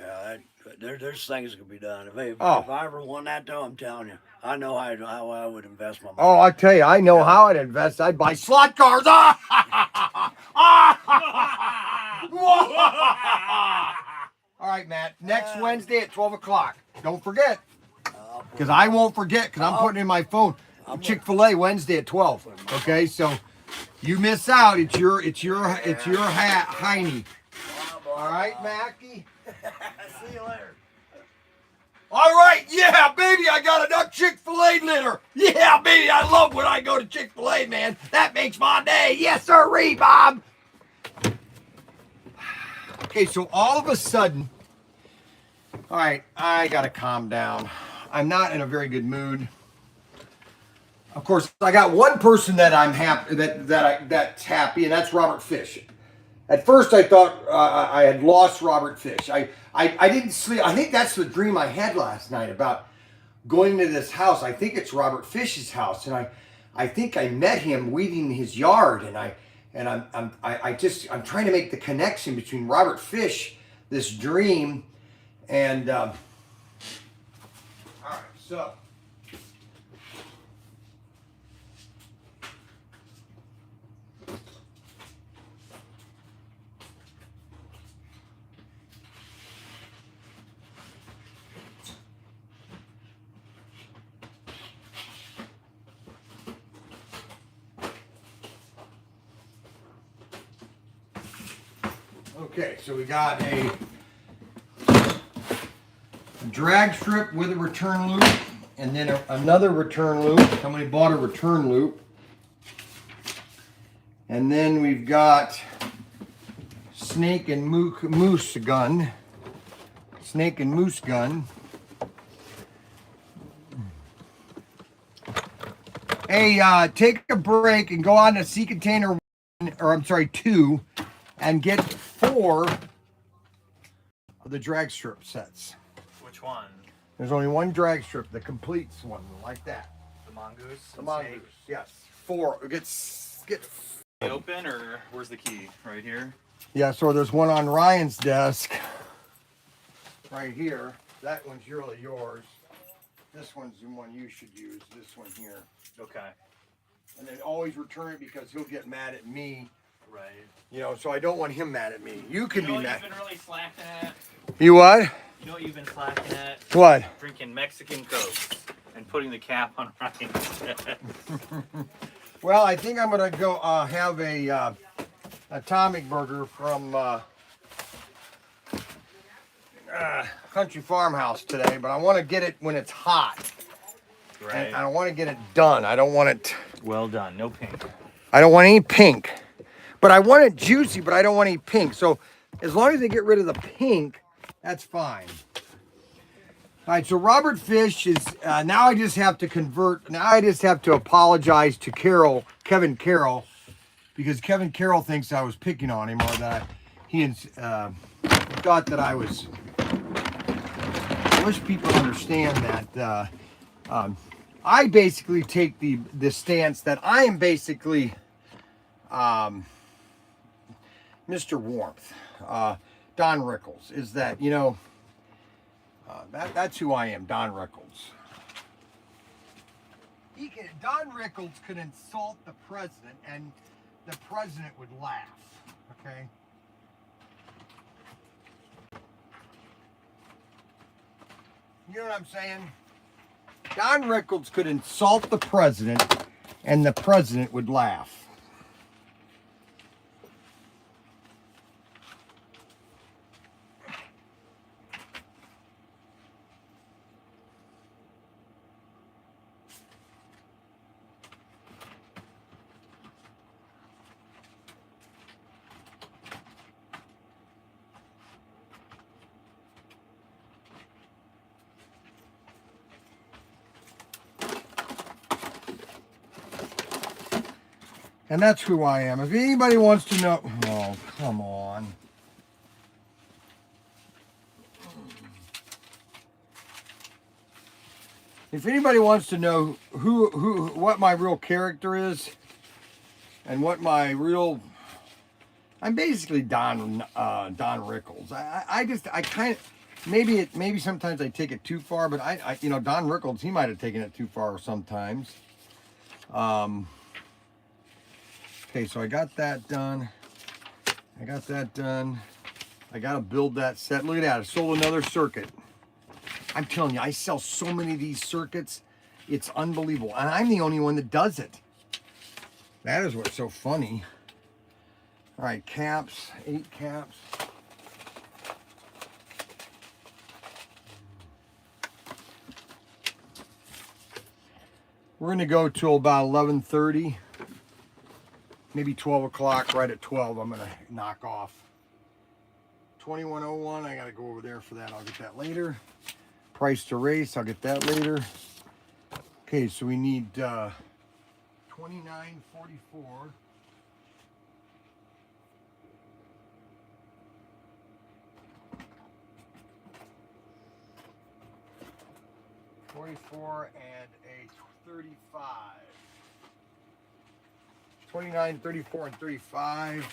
Yeah, there's things that can be done. If Oh. I ever won that, though, I'm telling you, I know how I would invest my money. Oh, I tell you, I know how I'd invest. I'd buy slot cars. All right, Matt. Next Wednesday at 12 o'clock. Don't forget, because I won't forget, because I'm putting in my phone. Chick-fil-A Wednesday at 12. Okay, so you miss out. It's your Heine. All right, Mackie. See you later. All right, yeah, baby, I got enough Chick-fil-A litter. Yeah, baby, I love when I go to Chick-fil-A, man. That makes my day. Yes, sirree, Bob. Okay, so all of a sudden, all right, I got to calm down. I'm not in a very good mood. Of course, I got one person that I'm happy that's happy, and that's Robert Fish. At first, I thought I had lost Robert Fish. I didn't sleep. I think that's the dream I had last night about going to this house. I think it's Robert Fish's house, and I think I met him weeding his yard, and I'm trying to make the connection between Robert Fish, this dream, and all right, so. Okay, so we got a drag strip with a return loop, and then another return loop. Somebody bought a return loop. And then we've got snake and moose gun. snake and moose gun. Hey, take a break and go on to Sea Container 1, or I'm sorry, 2, and get 4 of the drag strip sets. Which one? There's only one drag strip that completes one like that. The mongoose. The mongoose, yes. 4. Get. Open, or where's the key? Right here. Yeah, so there's one on Ryan's desk, right here. That one's really yours. This one's the one you should use. This one here. Okay. And then always return it because he'll get mad at me. Right. You know, so I don't want him mad at me. You can You know be what mad. you've been really slacking at? You what? You know what you've been slacking at? What? Drinking Mexican Cokes and putting the cap on Ryan's head. Well, I think I'm gonna go have a atomic burger from Country Farmhouse today, but I want to get it when it's hot. Right. And I want to get it done. I don't want it. Well done. No pink. I don't want any pink, but I want it juicy. But I don't want any pink. So as long as they get rid of the pink, that's fine. All right, so Robert Fish is, now I just have to convert, now I just have to apologize to Kevin Carroll, because Kevin Carroll thinks I was picking on him, or that he thought that I was, I wish people understand that I basically take the stance that I am basically Mr. Warmth, Don Rickles, is that, you know, that's who I am, Don Rickles. Don Rickles could insult the president and the president would laugh, okay? You know what I'm saying? Don Rickles could insult the president and the president would laugh. And that's who I am. If anybody wants to know, oh, come on. If anybody wants to know what my real character is, and what my real, I'm basically Don Rickles. I kind of, maybe sometimes I take it too far, but I you know, Don Rickles, he might have taken it too far sometimes. Okay, so I got that done. I got to build that set. Look at that. I sold another circuit. I'm telling you, I sell so many of these circuits. It's unbelievable. And I'm the only one that does it. That is what's so funny. All right, caps. 8 caps. We're going to go till about 11:30. Maybe 12 o'clock, right at 12, I'm going to knock off. 2101, I got to go over there for that. I'll get that later. Price to race, I'll get that later. Okay, so we need 2944. $44 and a 35. 29, 34, and 35.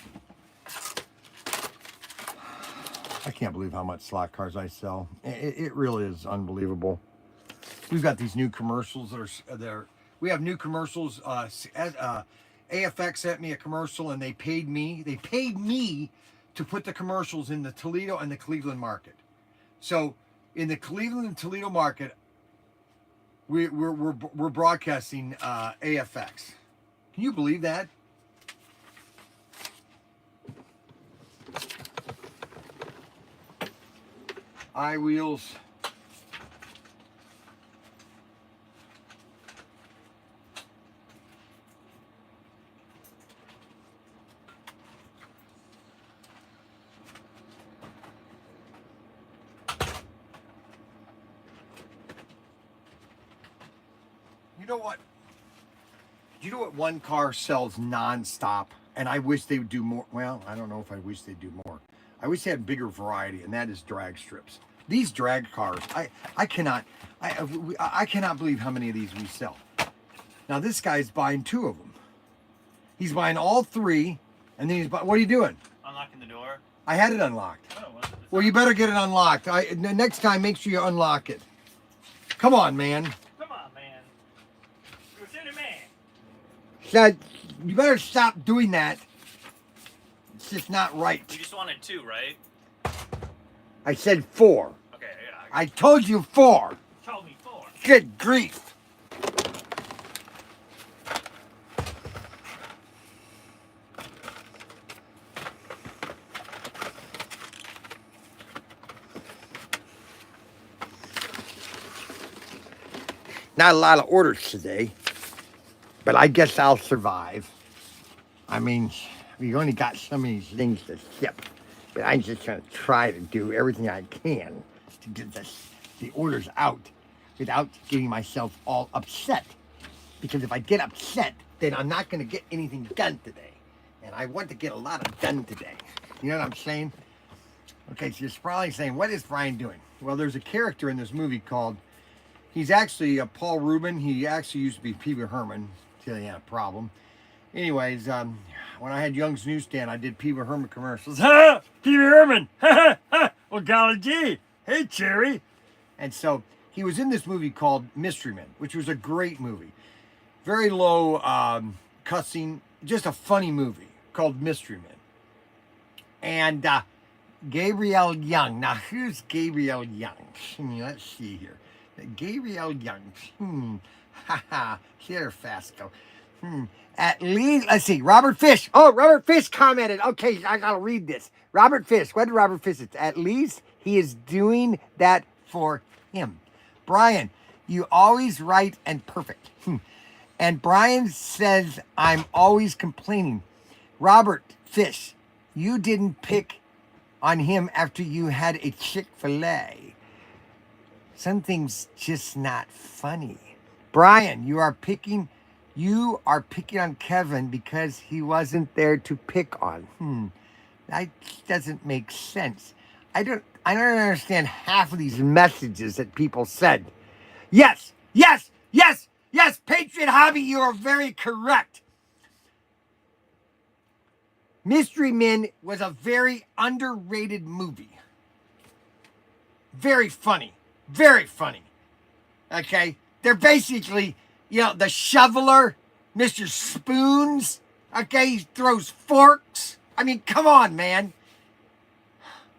I can't believe how much slot cars I sell. It really is unbelievable. We've got these new commercials that are there. We have new commercials. AFX sent me a commercial, and they paid me. They paid me to put the commercials in the Toledo and the Cleveland market. So in the Cleveland and Toledo market, we're broadcasting AFX. Can you believe that? iWheels. You know what? You know what one car sells nonstop? And I wish they would do more. Well, I don't know if I wish they'd do more. I wish they had bigger variety, and that is drag strips. These drag cars, I cannot believe how many of these we sell. Now this guy's buying 2 of them. He's buying all 3, and then he's buying. What are you doing? Unlocking the door. I had it unlocked. Oh, Well, you better get it unlocked. Next time, make sure you unlock it. Come on, man. Come on, man. You're a silly man. Said, you better stop doing that. It's just not right. You just wanted 2, right? I said 4. Okay, yeah. I told you 4. Told me 4. Good grief. Not a lot of orders today, but I guess I'll survive. I mean, we only got so many things to ship, but I'm just going to try to do everything I can to get the orders out without getting myself all upset. Because if I get upset, then I'm not going to get anything done today. And I want to get a lot of done today. You know what I'm saying? Okay, so you're probably saying, what is Brian doing? Well, there's a character in this movie called, he's actually Paul Rubin. He actually used to be Pee Wee Herman till he had a problem. Anyways, when I had Young's Newsstand, I did Pee Wee Herman commercials. Ha! Pee Wee Herman! Ha ha! Well, golly gee! Hey, Cherry! And so he was in this movie called Mystery Men, which was a great movie. Very low cussing, just a funny movie called Mystery Men. And Gabrielle Young. Now, who's Gabrielle Young? Let's see here. Gabrielle Young. Haha. Here, Fasco. At least, let's see. Robert Fish. Oh, Robert Fish commented. Okay, I gotta read this. Robert Fish. What did Robert Fish say? At least he is doing that for him. Brian, you always right and perfect. And Brian says, I'm always complaining. Robert Fish, you didn't pick on him after you had a Chick-fil-A. Something's just not funny. Brian, you are picking on Kevin because he wasn't there to pick on. That doesn't make sense. I don't understand half of these messages that people said. Yes, Patriot Hobby, you are very correct. Mystery Men was a very underrated movie. Very funny. Okay? They're basically, the shoveler, Mr. Spoons. Okay? He throws forks. I mean, come on, man.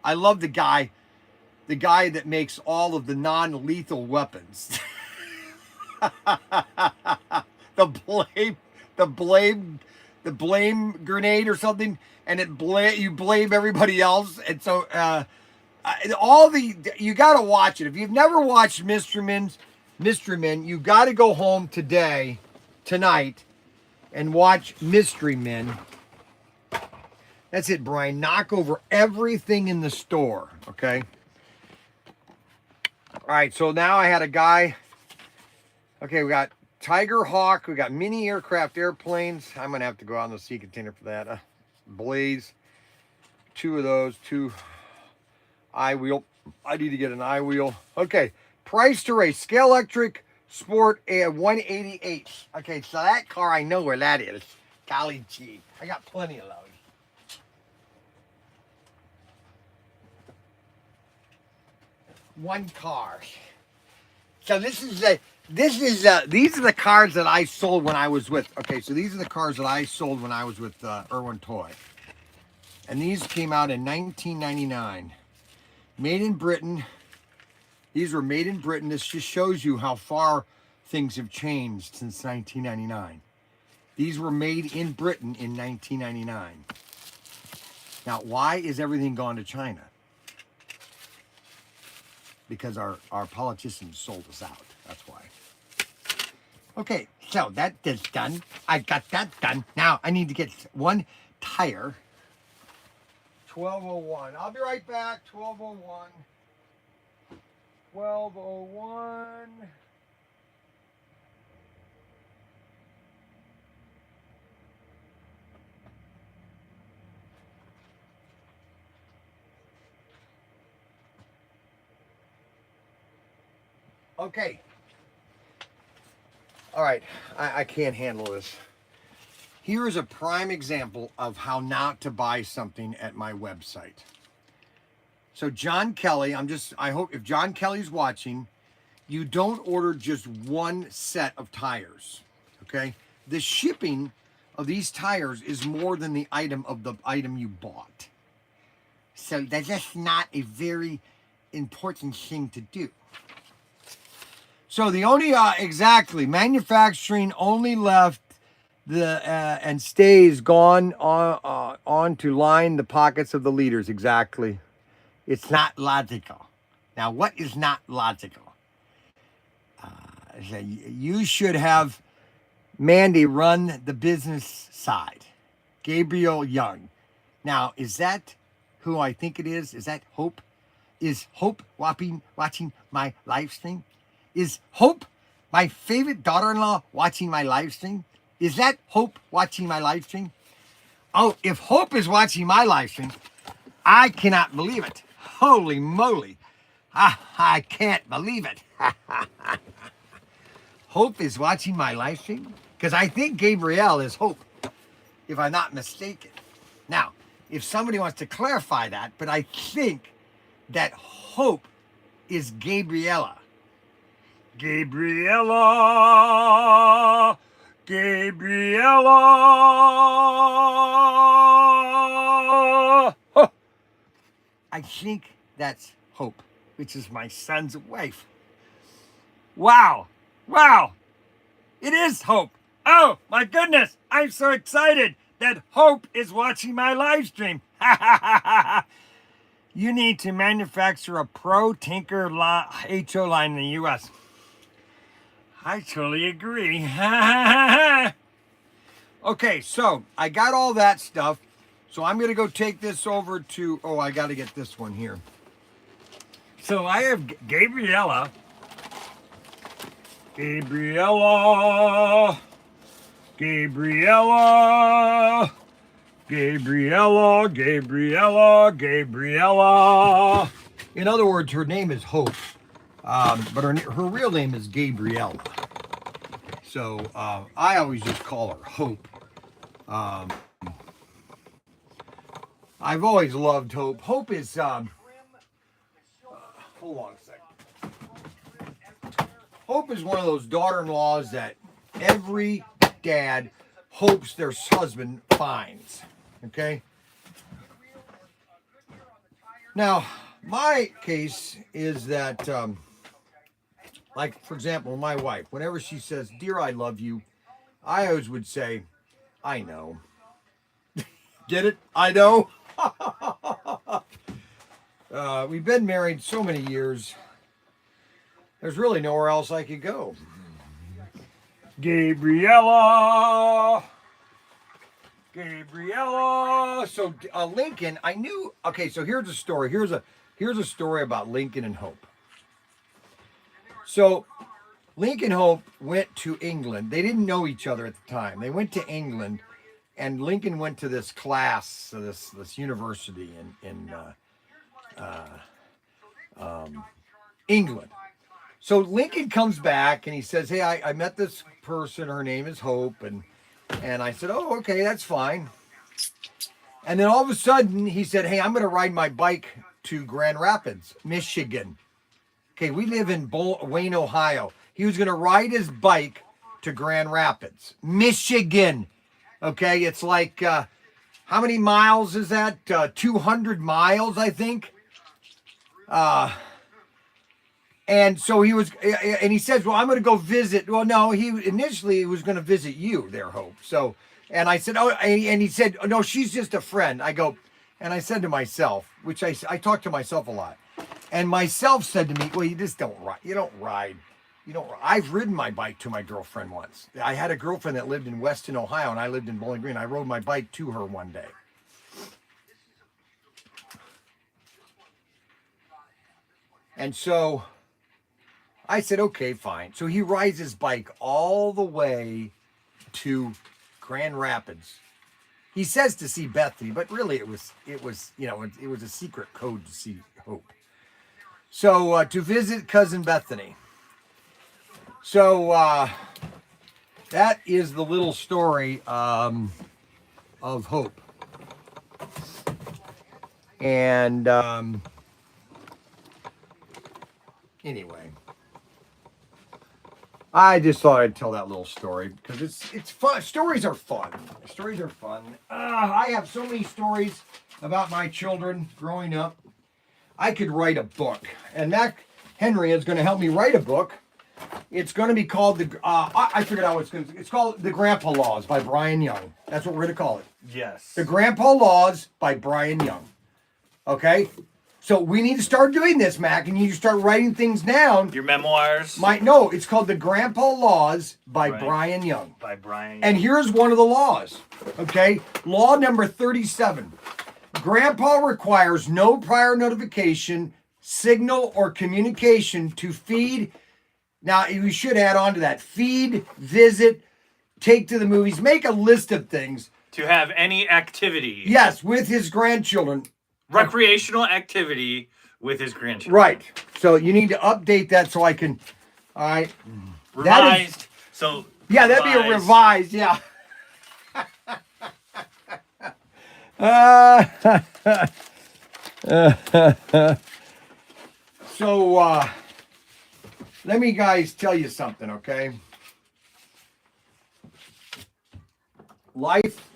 I love the guy that makes all of the non-lethal weapons. the blame grenade or something, and you blame everybody else, and so you got to watch it. If you've never watched Mystery Men, you got to go home tonight, and watch Mystery Men. That's it, Brian. Knock over everything in the store, okay? All right, so now I had a guy. Okay, we got Tiger Hawk. We got mini aircraft airplanes. I'm going to have to go out in the sea container for that. Blaze. 2 of those. 2 I-wheel. I need to get an I-wheel. Okay, price to race. Scale Electric Sport 188. Okay, so that car, I know where that is. Golly gee. I got plenty of those. One car. So these are the cars that I sold when I was with. Okay, so these are the cars that I sold when I was with Irwin Toy, and these came out in 1999. Made in Britain. These were made in Britain. This just shows you how far things have changed since 1999. These were made in Britain in 1999. Now, why is everything gone to China? Because our politicians sold us out. That's why. Okay, so that is done. I got that done. Now I need to get one tire. 1201. I'll be right back. 1201. 1201. Okay. All right, I can't handle this. Here is a prime example of how not to buy something at my website. So John Kelly, I hope if John Kelly's watching, you don't order just one set of tires, okay? The shipping of these tires is more than the item of the item you bought. So that's just not a very important thing to do. So the only, exactly, manufacturing only left and stays gone on to line the pockets of the leaders, exactly. It's not logical. Now, what is not logical? You should have Mandy run the business side. Gabriel Young. Now, is that who I think it is? Is that Hope? Is Hope watching my live stream? Is Hope my favorite daughter-in-law watching my live stream? Is that Hope watching my live stream? Oh, if Hope is watching my live stream, I cannot believe it. Holy moly. I can't believe it. Hope is watching my live stream? Because I think Gabrielle is Hope, if I'm not mistaken. Now, if somebody wants to clarify that, but I think that Hope is Gabriella. Gabriella, Gabriella. Huh. I think that's Hope, which is my son's wife. Wow, wow, it is Hope. Oh my goodness, I'm so excited that Hope is watching my live stream. You need to manufacture a ProTinker HO line in the U.S. I totally agree. Okay, so I got all that stuff. So I'm going to go take this over to, oh, I got to get this one here. So I have Gabriella. Gabriella. Gabriella. Gabriella, Gabriella, Gabriella. In other words, her name is Hope, but her real name is Gabriella. So I always just call her Hope. I've always loved Hope. Hope is, hold on a second. Hope is one of those daughter-in-laws that every dad hopes their husband finds. Okay. Now, my case is that, like, for example, my wife, whenever she says, "Dear, I love you," I always would say, "I know." Get it? I know. We've been married so many years. There's really nowhere else I could go. Gabriella. Gabriella. So Lincoln, I knew. Okay, so here's a story. Here's a story about Lincoln and Hope. So Lincoln and Hope went to England. They didn't know each other at the time. They went to England, and Lincoln went to this class, this university in England. So Lincoln comes back and he says, "Hey, I met this person. Her name is Hope," and I said, "Oh, okay, that's fine." And then all of a sudden he said, "Hey, I'm going to ride my bike to Grand Rapids, Michigan." Okay, we live in Wayne, Ohio. He was going to ride his bike to Grand Rapids, Michigan. Okay, it's like, how many miles is that? 200 miles, I think. And so he was, and he says, "Well, I'm going to go visit." Well, no, he initially was going to visit you there, Hope. So, and I said, "Oh," and he said, "Oh, no, she's just a friend." I go, and I said to myself, which I talk to myself a lot, and myself said to me, "Well, you just don't ride. You don't ride. You don't. I've ridden my bike to my girlfriend once. I had a girlfriend that lived in Weston, Ohio, and I lived in Bowling Green. I rode my bike to her one day." And so I said, "Okay, fine." So he rides his bike all the way to Grand Rapids. He says to see Bethany, but really it was it was a secret code to see Hope. So to visit cousin Bethany. So that is the little story of Hope. And anyway, I just thought I'd tell that little story because it's fun. Stories are fun. Stories are fun. I have so many stories about my children growing up. I could write a book, and Mac Henry is going to help me write a book. It's going to be called I figured out what it's called The Grandpa Laws by Brian Young. That's what we're going to call it. Yes. The Grandpa Laws by Brian Young. Okay? So we need to start doing this, Mac, and you need to start writing things down. Your memoirs. No, it's called The Grandpa Laws by Right. Brian Young. By Brian. And here's one of the laws. Okay? Law number 37. Grandpa requires no prior notification, signal, or communication to feed. Now, we should add on to that. Feed, visit, take to the movies, make a list of things. To have any activity. Yes, with his grandchildren. Recreational activity with his grandchildren. Right. So you need to update that so I can. All right. Revised. So. Yeah, that'd be a revised. Yeah. So let me guys tell you something, okay? Life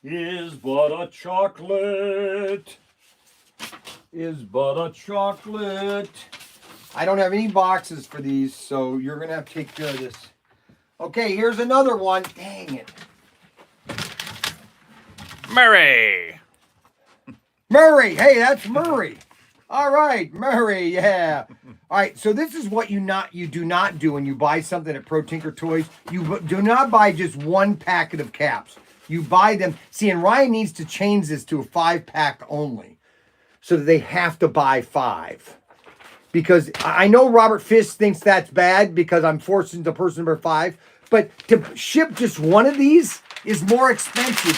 is but a chocolate. Is but a chocolate. I don't have any boxes for these, so you're gonna have to take care of this. Okay, here's another one. Dang it. Murray. Murray. Hey, that's Murray. All right, Murray. Yeah. All right. So this is what you do not do when you buy something at ProTinkerToys. You do not buy just one packet of caps. You buy them. See, and Ryan needs to change this to a 5-pack only, so that they have to buy 5. Because I know Robert Fish thinks that's bad because I'm forcing the person number 5, but to ship just one of these is more expensive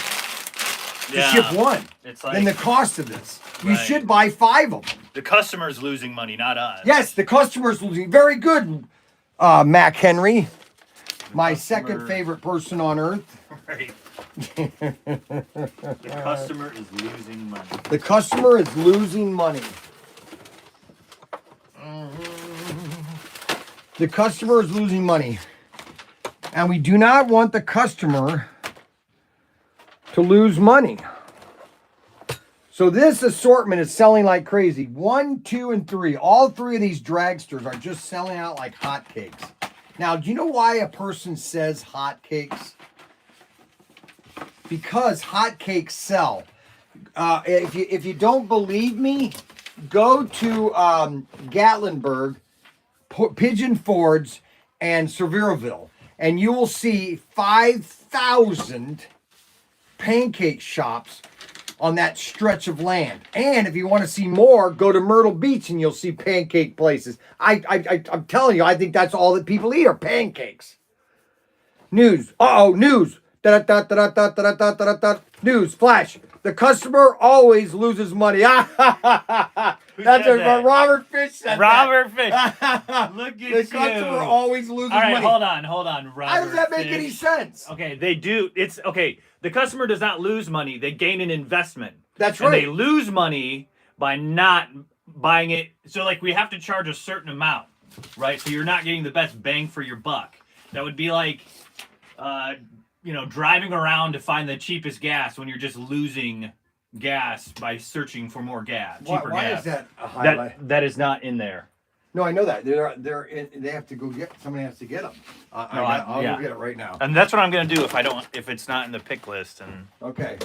to ship one than the cost of this. You should buy 5 of them. The customer's losing money, not us. Yes, the customer's losing. Very good, Mac Henry. My second favorite person on earth. Right. The customer is losing money. The customer is losing money. The customer is losing money. And we do not want the customer to lose money. So this assortment is selling like crazy. 1, 2, and 3. All 3 of these dragsters are just selling out like hotcakes. Now, do you know why a person says hotcakes? Because hotcakes sell. If you don't believe me, go to Gatlinburg, Pigeon Forge, and Sevierville, and you will see 5,000 pancake shops on that stretch of land. And if you want to see more, go to Myrtle Beach and you'll see pancake places. I'm telling you, I think that's all that people eat are pancakes. News. News. News. Flash. The customer always loses money. That's what Robert Fish said. Robert Fish. Look at you. The customer always loses All right, money. hold on, Robert. How does that make Fish. any sense? Okay, they do. It's okay. The customer does not lose money. They gain an investment. That's and right. They lose money by not buying it. So, like, we have to charge a certain amount, right? So you're not getting the best bang for your buck. That would be like, driving around to find the cheapest gas when you're just losing gas by searching for more gas, cheaper Why gas. is that a highlight? That is not in there. No, I know that. They have to go get. Somebody has to get them. I'll go get it right now. And that's what I'm gonna do if it's not in the pick list. And Okay.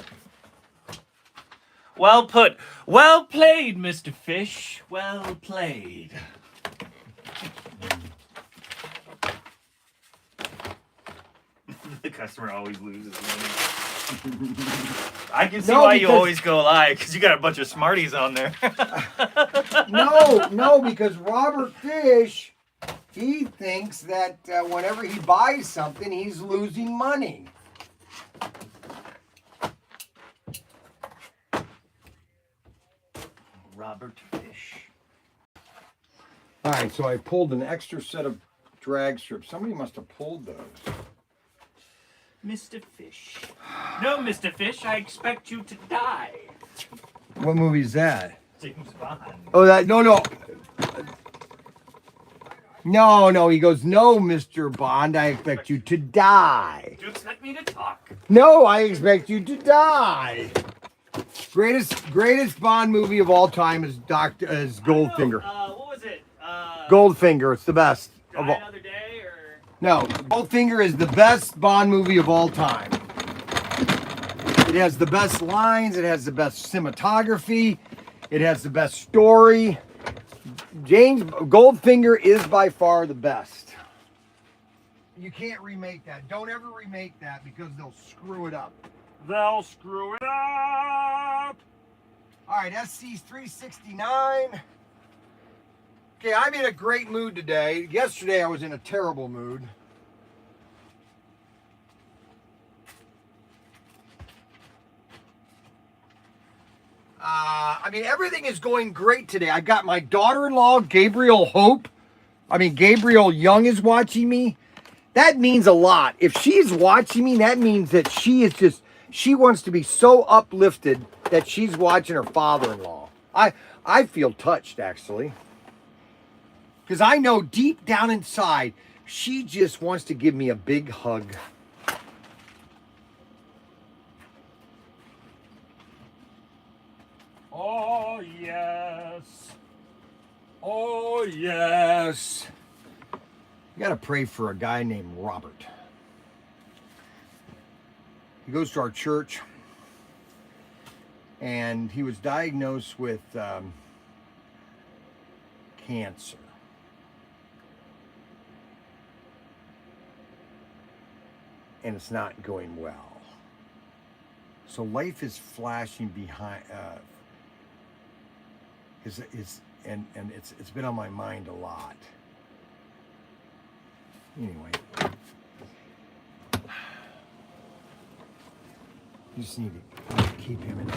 well put, well played, Mr. Fish. Well played. The customer always loses money. I can see why you always go live, because you got a bunch of smarties on there. No, because Robert Fish, he thinks that whenever he buys something, he's losing money. Robert Fish. All right, so I pulled an extra set of drag strips. Somebody must have pulled those. Mr. Fish. No, Mr. Fish, I expect you to die. What movie is that? James Bond. Oh, no. He goes, no, Mr. Bond, I expect you to die. Do you expect me to talk? No, I expect you to die. Greatest Bond movie of all time is Goldfinger. What was it? Goldfinger, it's the best. Die Of all. Another Day or... No, Goldfinger is the best Bond movie of all time. It has the best lines. It has the best cinematography. It has the best story. Goldfinger is by far the best. You can't remake that. Don't ever remake that because they'll screw it up. They'll screw it up. All right, SC's 369. Okay, I'm in a great mood today. Yesterday I was in a terrible mood. Everything is going great today. I got my daughter-in-law, Gabriel Young is watching me. That means a lot. If she's watching me, that means that she wants to be so uplifted that she's watching her father-in-law. I feel touched, actually. Because I know deep down inside, she just wants to give me a big hug. Oh, yes. Oh, yes. You got to pray for a guy named Robert. He goes to our church, and he was diagnosed with cancer. And it's not going well. So life is flashing behind. It's been on my mind a lot. Anyway, you just need to keep him in.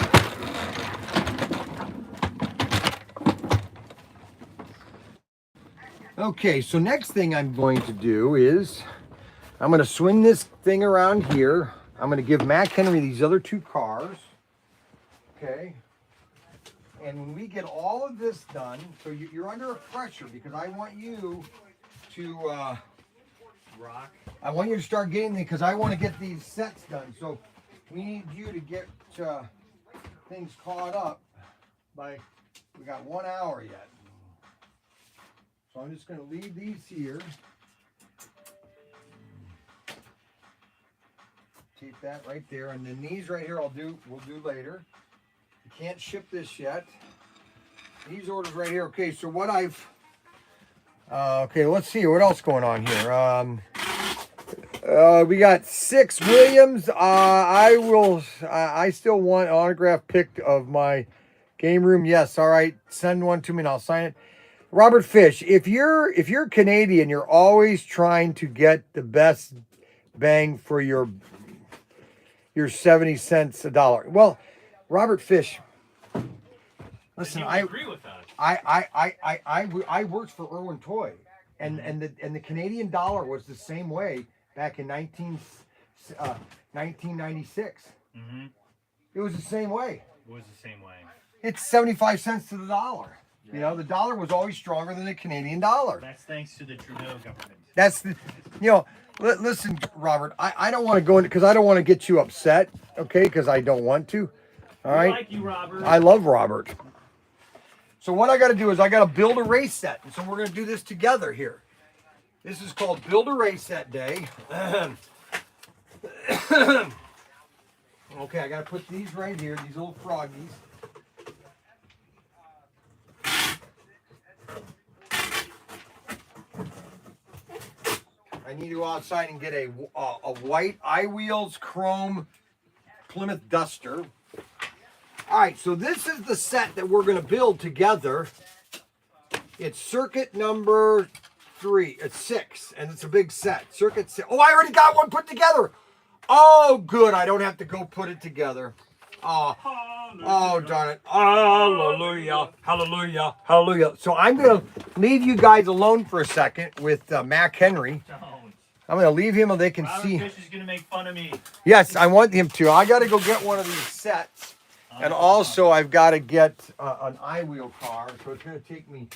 Okay, so next thing I'm going to do is I'm going to swing this thing around here. I'm going to give Mac Henry these other two cars. Okay. And when we get all of this done, so you're under a pressure because I want you to rock. I want you to start getting them because I want to get these sets done. So we need you to get things caught up by, we got 1 hour yet. So I'm just going to leave these here. Keep that right there. And then these right here we'll do later. You can't ship this yet. These orders right here. Okay, so what I've okay, let's see what else going on here. We got 6 Williams. I still want an autograph pic of my game room. Yes, all right. Send one to me and I'll sign it. Robert Fish, if you're Canadian, you're always trying to get the best bang for your 70 cents a dollar. Well, Robert Fish, listen, I agree with that. I worked for Irwin Toy, and the Canadian dollar was the same way back in 1996. Mm-hmm. It was the same way. It was the same way. It's 75 cents to the dollar. Yeah. You know, the dollar was always stronger than the Canadian dollar. That's thanks to the Trudeau government. That's the, listen, Robert, I don't want to go into, because I don't want to get you upset, okay? Because I don't want to. All right. I like you, Robert. I love Robert. So what I got to do is I got to build a race set. And so we're going to do this together here. This is called Build a Race Set Day. Okay, I got to put these right here, these little froggies. I need to go outside and get a white iWheels chrome Plymouth Duster. All right, so this is the set that we're going to build together. It's circuit number 3. It's 6, and it's a big set. Circuit 6. Oh, I already got one put together. Oh, good. I don't have to go put it together. Oh, oh, darn it. Hallelujah. Hallelujah. Hallelujah. So I'm going to leave you guys alone for a second with Mac Henry. Don't. I'm going to leave him so they can Robert see. Fish is gonna make fun of me. Yes, I want him to. I got to go get one of these sets. And also, I've got to get an iWheel car. So it's going to take me.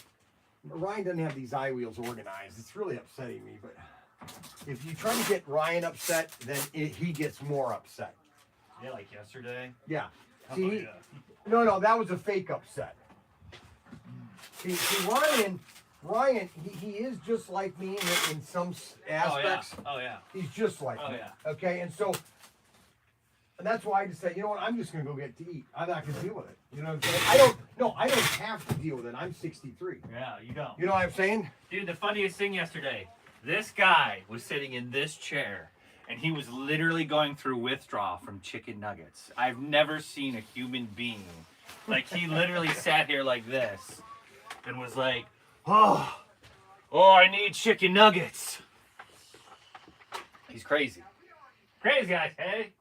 Ryan doesn't have these iWheels organized. It's really upsetting me. But if you try to get Ryan upset, then he gets more upset. Yeah, like yesterday. Yeah. Oh, See, yeah. no, that was a fake upset. See, Ryan, he is just like me in some aspects. Oh yeah. He's just like me. Yeah. Okay, and that's why I just said, you know what, I'm just gonna go get to eat. I'm not gonna deal with it. You know what I'm saying? I don't have to deal with it. I'm 63. Yeah, you don't. You know what I'm saying? Dude, the funniest thing yesterday, this guy was sitting in this chair and he was literally going through withdrawal from chicken nuggets. I've never seen a human being. Like, he literally sat here like this and was like, oh, I need chicken nuggets. He's crazy. Crazy guy, hey?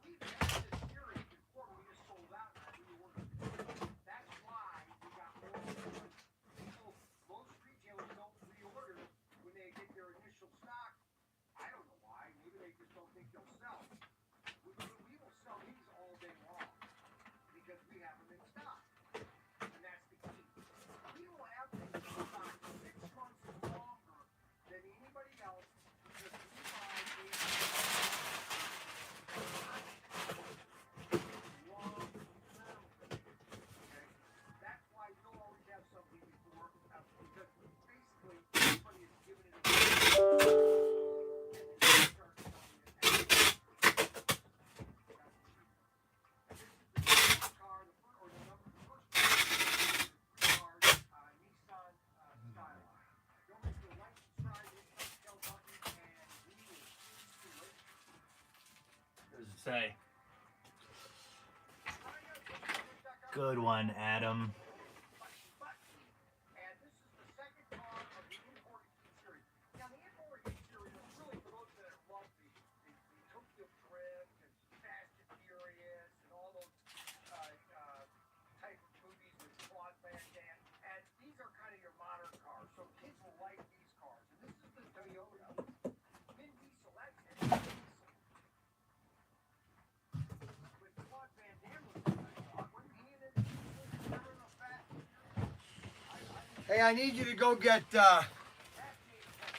Say. Good one, Adam. Hey, I need you to go get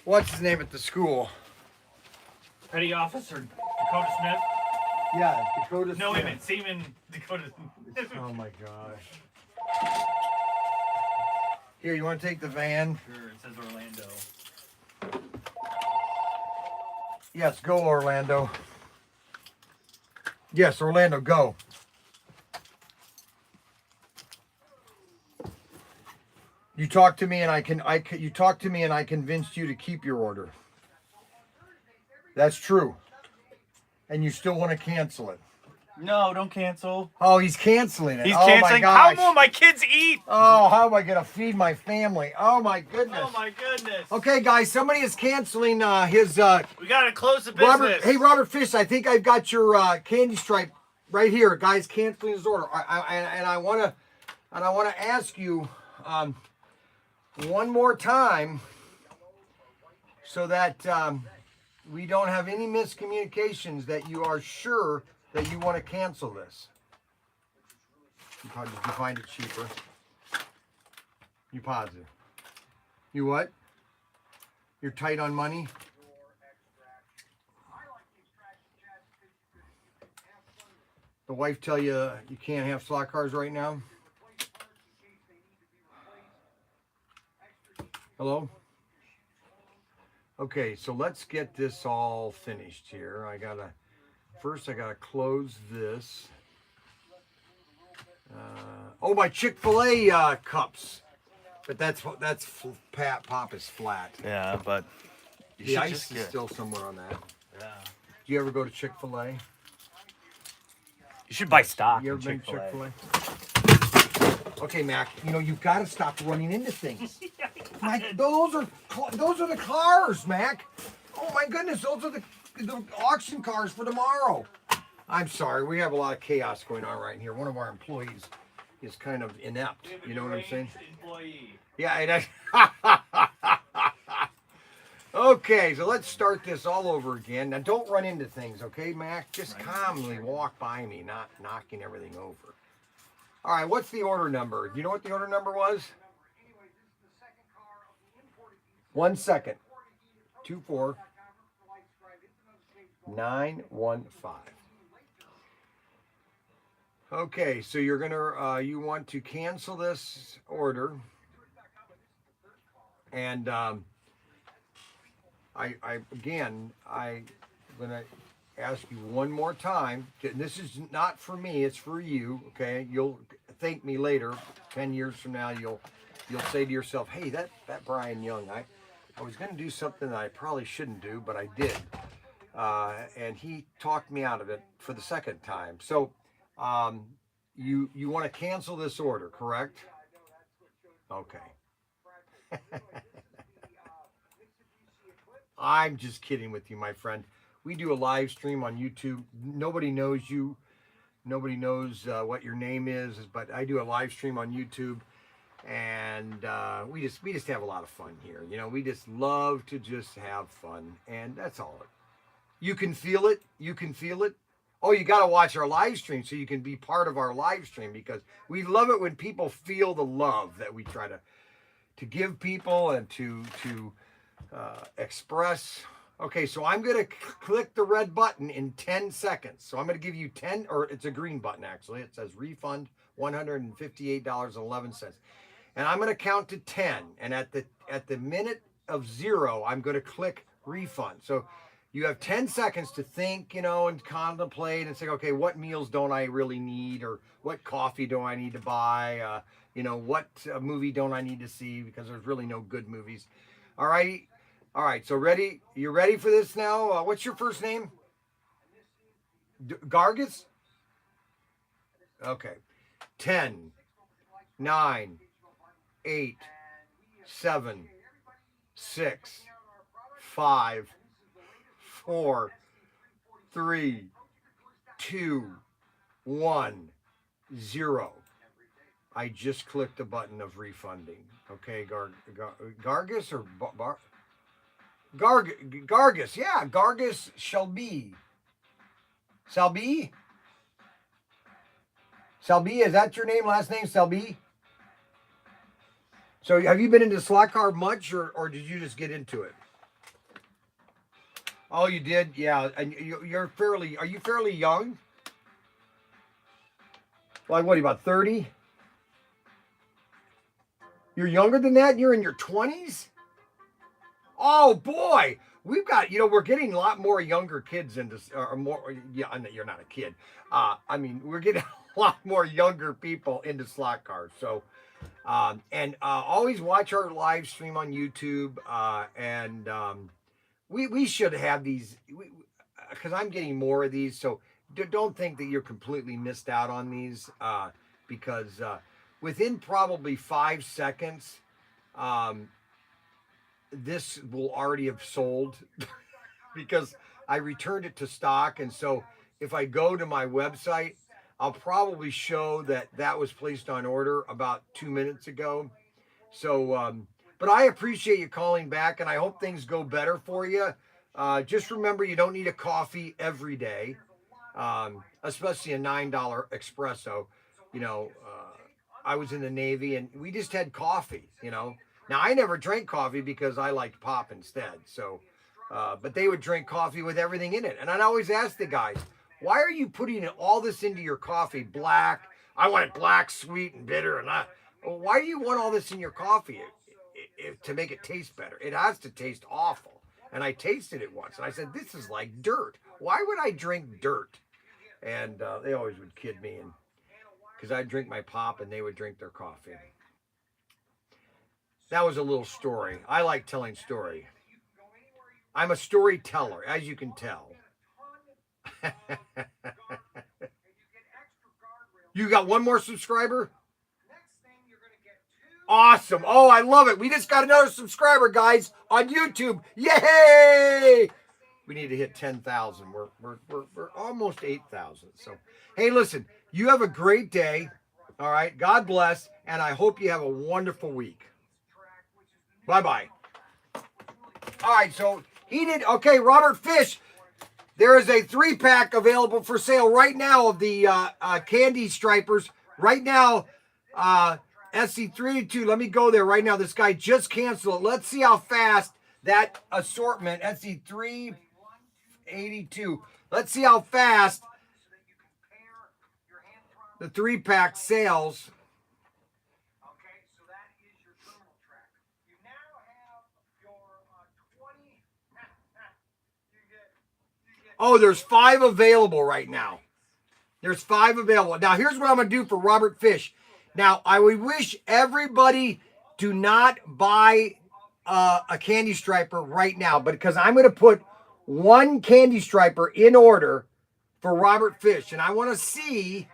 what's his name at the school? Petty Officer Dakota Smith. Yeah, Dakota. No, wait a Smith. minute. Seaman Dakota Smith. Oh my gosh. Here, you want to take the van? Sure, it says Orlando. Yes, go Orlando. Yes, Orlando, go. You talk to me and you talk to me and I convinced you to keep your order. That's true. And you still want to cancel it. No, don't cancel. Oh, he's canceling it. He's oh canceling. My How gosh. will my kids eat? Oh, how am I going to feed my family? Oh my goodness. Oh my goodness. Okay, guys, somebody is canceling his We gotta close the business. Robert Fish, I think I've got your candy stripe right here. Guys, canceling his order. I want to ask you one more time so that we don't have any miscommunications, that you are sure that you want to cancel this. Did you find it cheaper? You positive? You what? You're tight on money? The wife tell you you can't have slot cars right now? Hello? Okay, so let's get this all finished here. First I gotta close this. Oh, my Chick-fil-A cups. But that's Pop is flat. Yeah, but The ice is still somewhere on that. Yeah. Do you ever go to Chick-fil-A? You should buy stock. You ever in been to Chick-fil-A. Chick-fil-A? Okay, Mac. You've got to stop running into things. Mac, those are the cars, Mac. Oh my goodness, those are the auction cars for tomorrow. I'm sorry. We have a lot of chaos going on right here. One of our employees is kind of inept. You know what I'm saying? Employee. Yeah. Okay, so let's start this all over again. Now, don't run into things, okay, Mac? Just calmly walk by me, not knocking everything over. All right, what's the order number? Do you know what the order number was? 1 second. 24915. Okay, so you're gonna you want to cancel this order, and I'm gonna ask you one more time. This is not for me; it's for you. Okay, you'll thank me later. 10 years from now, you'll say to yourself, "Hey, that Brian Young, I was gonna do something that I probably shouldn't do, but I did, and he talked me out of it for the second time." So, you want to cancel this order, correct? Okay. I'm just kidding with you, my friend. We do a live stream on YouTube. Nobody knows you. Nobody knows what your name is, but I do a live stream on YouTube, and we just have a lot of fun here. You know, we just love to just have fun, and that's all. You can feel it. You can feel it. Oh, you got to watch our live stream so you can be part of our live stream, because we love it when people feel the love that we try to give people and to express. Okay, so I'm going to click the red button in 10 seconds. So I'm going to give you 10, or it's a green button actually. It says refund $158.11. And I'm going to count to 10. And at the minute of 0, I'm going to click refund. So you have 10 seconds to think, you know, and contemplate and say, okay, what meals don't I really need? Or what coffee do I need to buy? You know, what movie don't I need to see? Because there's really no good movies. All right. All right. So ready? You ready for this now? What's your first name? Gargus? Okay. 10, 9, 8, 7, 6, 5, 4, 3, 2, 1, 0. I just clicked the button of refunding. Okay, Gargus or Gargus? Yeah, Gargus Shelby. Selby? Selby, is that your name? Last name Selby? So have you been into slot car much, or did you just get into it? Oh, you did? Yeah. And are you fairly young? Like what, about 30? You're younger than that? You're in your 20s? Oh boy. We're getting a lot more younger kids into, or more, yeah, you're not a kid. I mean, we're getting a lot more younger people into slot cars. So, and always watch our live stream on YouTube. And we should have these, because I'm getting more of these. So don't think that you're completely missed out on these, because within probably 5 seconds, this will already have sold because I returned it to stock. And so if I go to my website, I'll probably show that was placed on order about 2 minutes ago. So, but I appreciate you calling back, and I hope things go better for you. Just remember, you don't need a coffee every day, especially a $9 espresso. You know, I was in the Navy, and we just had coffee, you know. Now, I never drank coffee because I liked pop instead. So, but they would drink coffee with everything in it. And I'd always ask the guys, why are you putting all this into your coffee? Black. I want it black, sweet, and bitter. And why do you want all this in your coffee to make it taste better? It has to taste awful. And I tasted it once, and I said, this is like dirt. Why would I drink dirt? And they always would kid me, and because I'd drink my pop and they would drink their coffee. That was a little story. I like telling story. I'm a storyteller, as you can tell. You got one more subscriber? Awesome. Oh, I love it. We just got another subscriber, guys, on YouTube. Yay! We need to hit 10,000. We're almost 8,000. So, hey, listen, you have a great day. All right. God bless. And I hope you have a wonderful week. Bye-bye. All right. So he did. Okay. Robert Fish. There is a 3-pack available for sale right now of the candy stripers. Right now, SC382. Let me go there right now. This guy just canceled it. Let's see how fast that assortment, SC382. Let's see how fast the 3-pack sales. Oh, there's 5 available right now. There's 5 available. Now, here's what I'm going to do for Robert Fish. Now, I would wish everybody do not buy a candy striper right now, but because I'm going to put 1 candy striper in order for Robert Fish, and I want to see.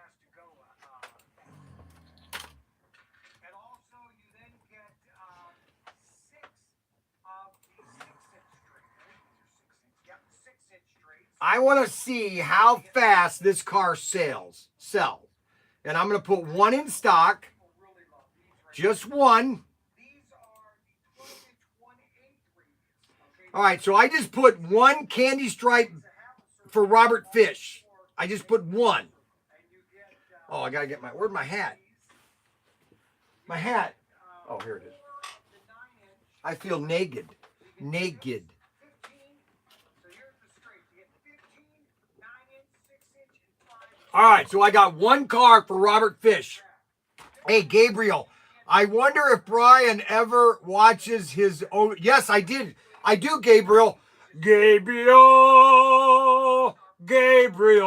I want to see how fast this car sells. And I'm going to put 1 in stock. Just 1. All right, so I just put 1 candy stripe for Robert Fish. I just put 1. Oh, I got to get where's my hat? My hat. Oh, here it is. I feel naked. Naked. All right, so I got 1 car for Robert Fish. Hey, Gabriel, I wonder if Brian ever watches his own. Yes, I did. I do, Gabriel. Gabriel. Gabriel.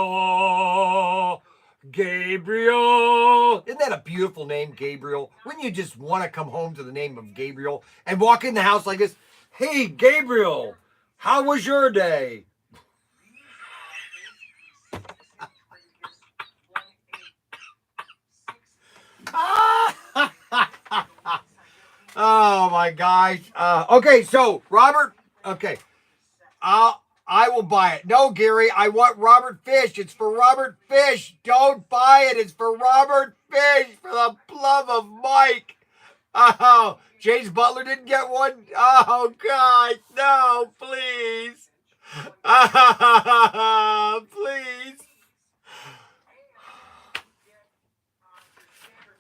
Gabriel. Isn't that a beautiful name, Gabriel? Wouldn't you just want to come home to the name of Gabriel and walk in the house like this? Hey, Gabriel, how was your day? Oh my gosh. Okay, so Robert. Okay, I will buy it. No, Gary, I want Robert Fish. It's for Robert Fish. Don't buy it. It's for Robert Fish. For the love of Mike. Oh, James Butler didn't get one. Oh gosh, no, please. Please.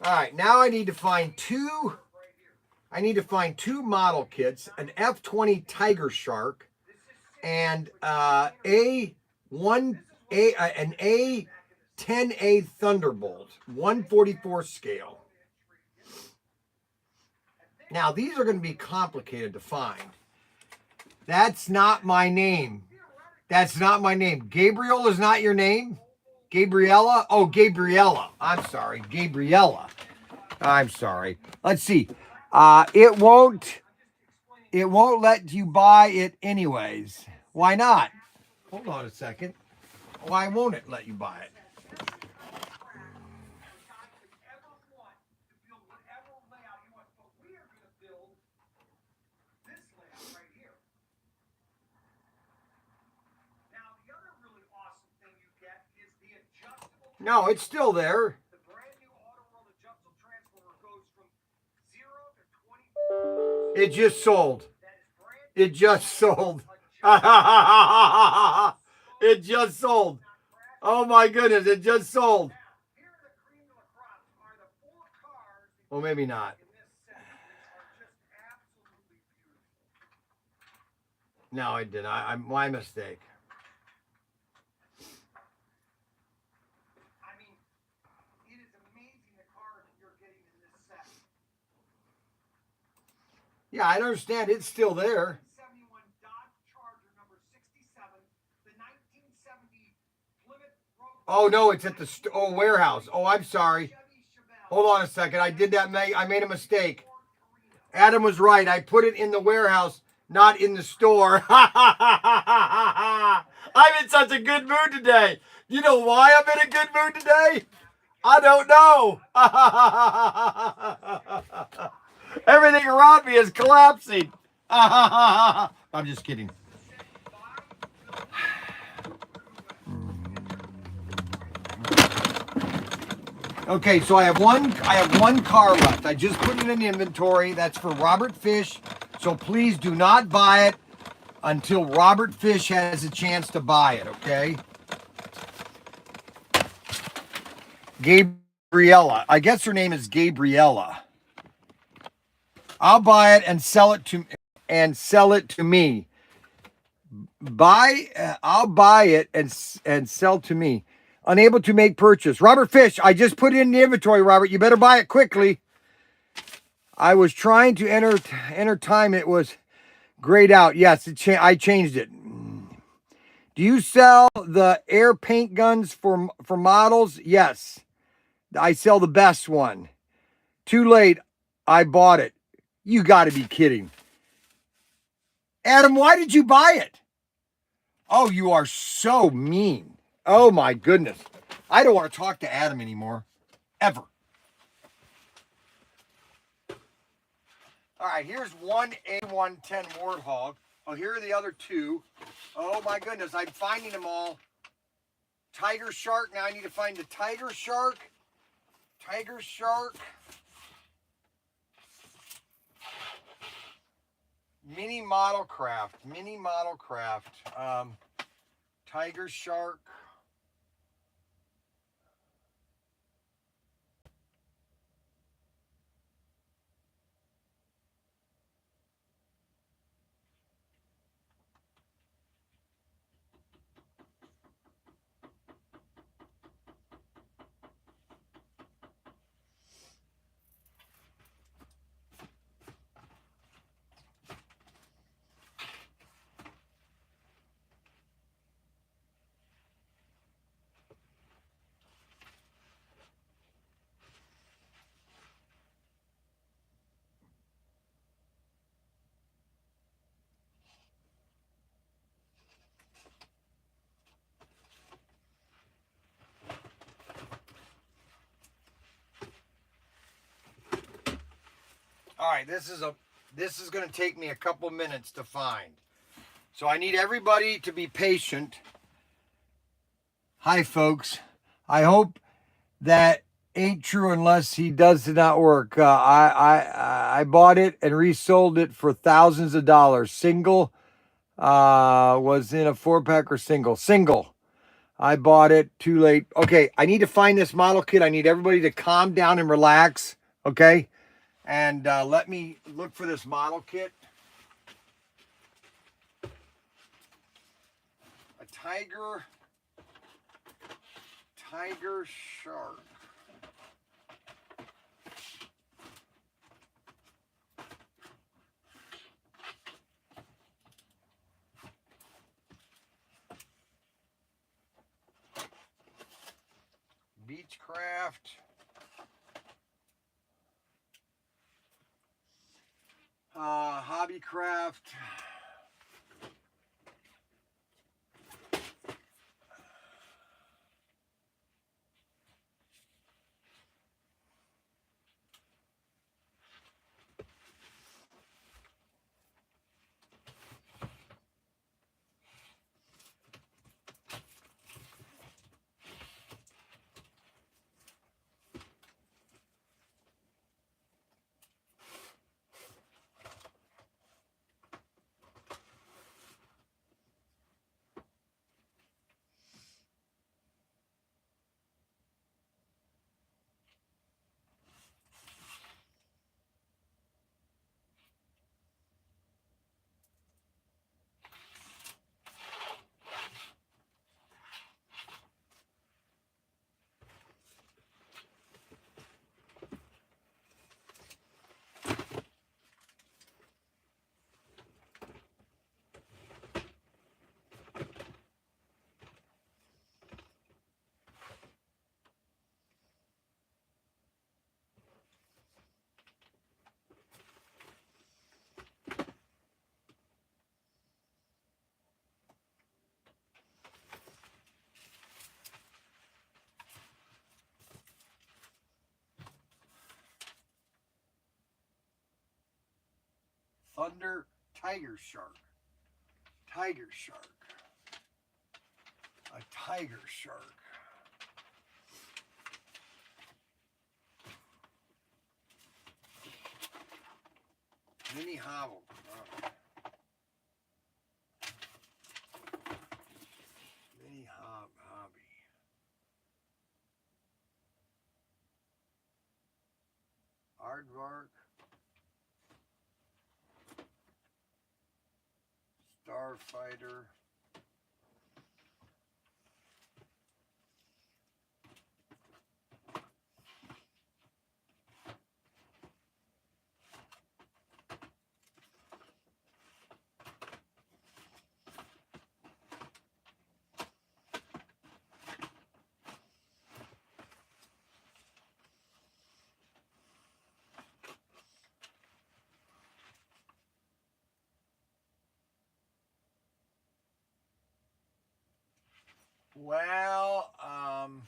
All right, now I need to find 2. I need to find 2 model kits, an F20 Tiger Shark and an A10A Thunderbolt, 144 scale. Now, these are going to be complicated to find. That's not my name. That's not my name. Gabriel is not your name? Gabriella? Oh, Gabriella. I'm sorry. Gabriella. I'm sorry. Let's see. It won't let you buy it anyways. Why not? Hold on a second. Why won't it let you buy it? No, it's still there. It just sold. It just sold. It just sold. Oh my goodness, it just sold. Well, maybe not. No, I didn't. I'm my mistake. Yeah, I understand. It's still there. Oh, no, it's at the warehouse. Oh, I'm sorry. Hold on a second. I did that. I made a mistake. Adam was right. I put it in the warehouse, not in the store. I'm in such a good mood today. You know why I'm in a good mood today? I don't know. Everything around me is collapsing. I'm just kidding. Okay, so I have one car left. I just put it in inventory. That's for Robert Fish. So please do not buy it until Robert Fish has a chance to buy it, okay? Gabriella. I guess her name is Gabriella. I'll buy it and sell it to me. I'll buy it and sell to me. Unable to make purchase. Robert Fish, I just put it in the inventory, Robert. You better buy it quickly. I was trying to enter time. It was grayed out. Yes, I changed it. Do you sell the air paint guns for models? Yes. I sell the best one. Too late. I bought it. You got to be kidding. Adam, why did you buy it? Oh, you are so mean. Oh my goodness. I don't want to talk to Adam anymore. Ever. All right, here's one A110 Warthog. Oh, here are the other two. Oh my goodness, I'm finding them all. Tiger Shark. Now I need to find the Tiger Shark. Tiger Shark. Mini Model Craft. Tiger Shark. All right, this is going to take me a couple minutes to find. So I need everybody to be patient. Hi, folks. I hope that ain't true unless he does not work. I bought it and resold it for thousands of dollars. Single was in a 4-pack or single. I bought it too late. Okay, I need to find this model kit. I need everybody to calm down and relax. Okay, and let me look for this model kit. A Tiger Shark. Beechcraft. Hobbycraft. Thunder Tiger Shark. Tiger Shark. A Tiger Shark. Mini hobble. Mini hobby. Aardvark. Starfighter. Well, I'm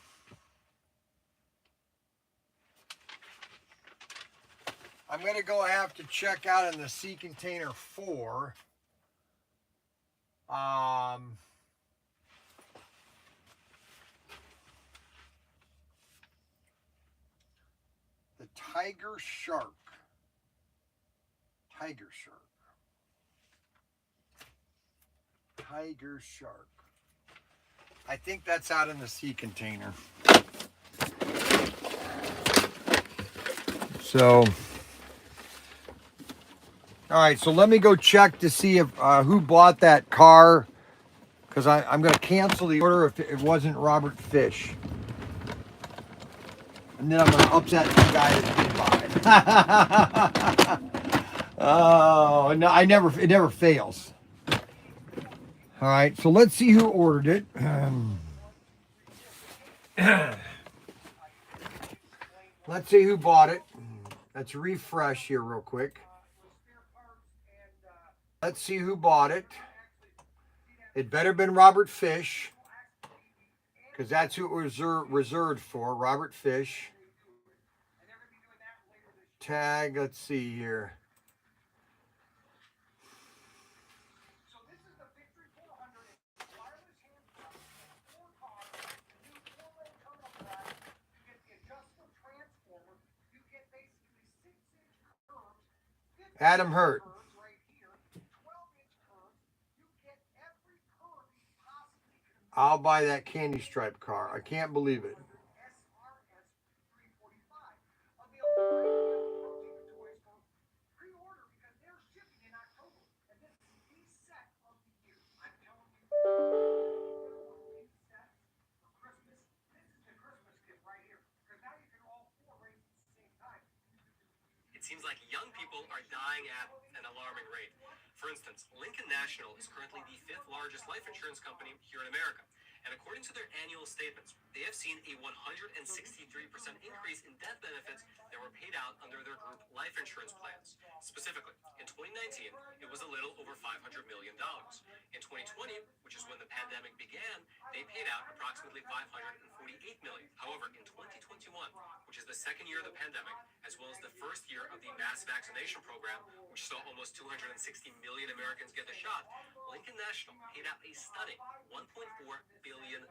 going to go have to check out in the sea container 4. The tiger shark. Tiger shark. Tiger shark. I think that's out in the sea container. So, all right. So let me go check to see if who bought that car, because I'm going to cancel the order if it wasn't Robert Fish, and then I'm going to upset the guy that did buy it. Oh no! It never fails. All right. So let's see who ordered it. Let's see who bought it. Let's refresh here real quick. Let's see who bought it. It better been Robert Fish, because that's who it was reserved for. Robert Fish. Tag, let's see here. Adam Hurt. I'll buy that candy stripe car. I can't believe it. It seems like young people are dying at an alarming rate. For instance, Lincoln National is currently the 5th largest life insurance company here in America. And according to their annual statements, they have seen a 163% increase in death benefits that were paid out under their group life insurance plans. Specifically, in 2019, it was a little over $500 million. In 2020, which is when the pandemic began, they paid out approximately $548 million. However, in 2021, which is the second year of the pandemic, as well as the first year of the mass vaccination program, which saw almost 260 million Americans get the shot, Lincoln National paid out a stunning $1.4 billion,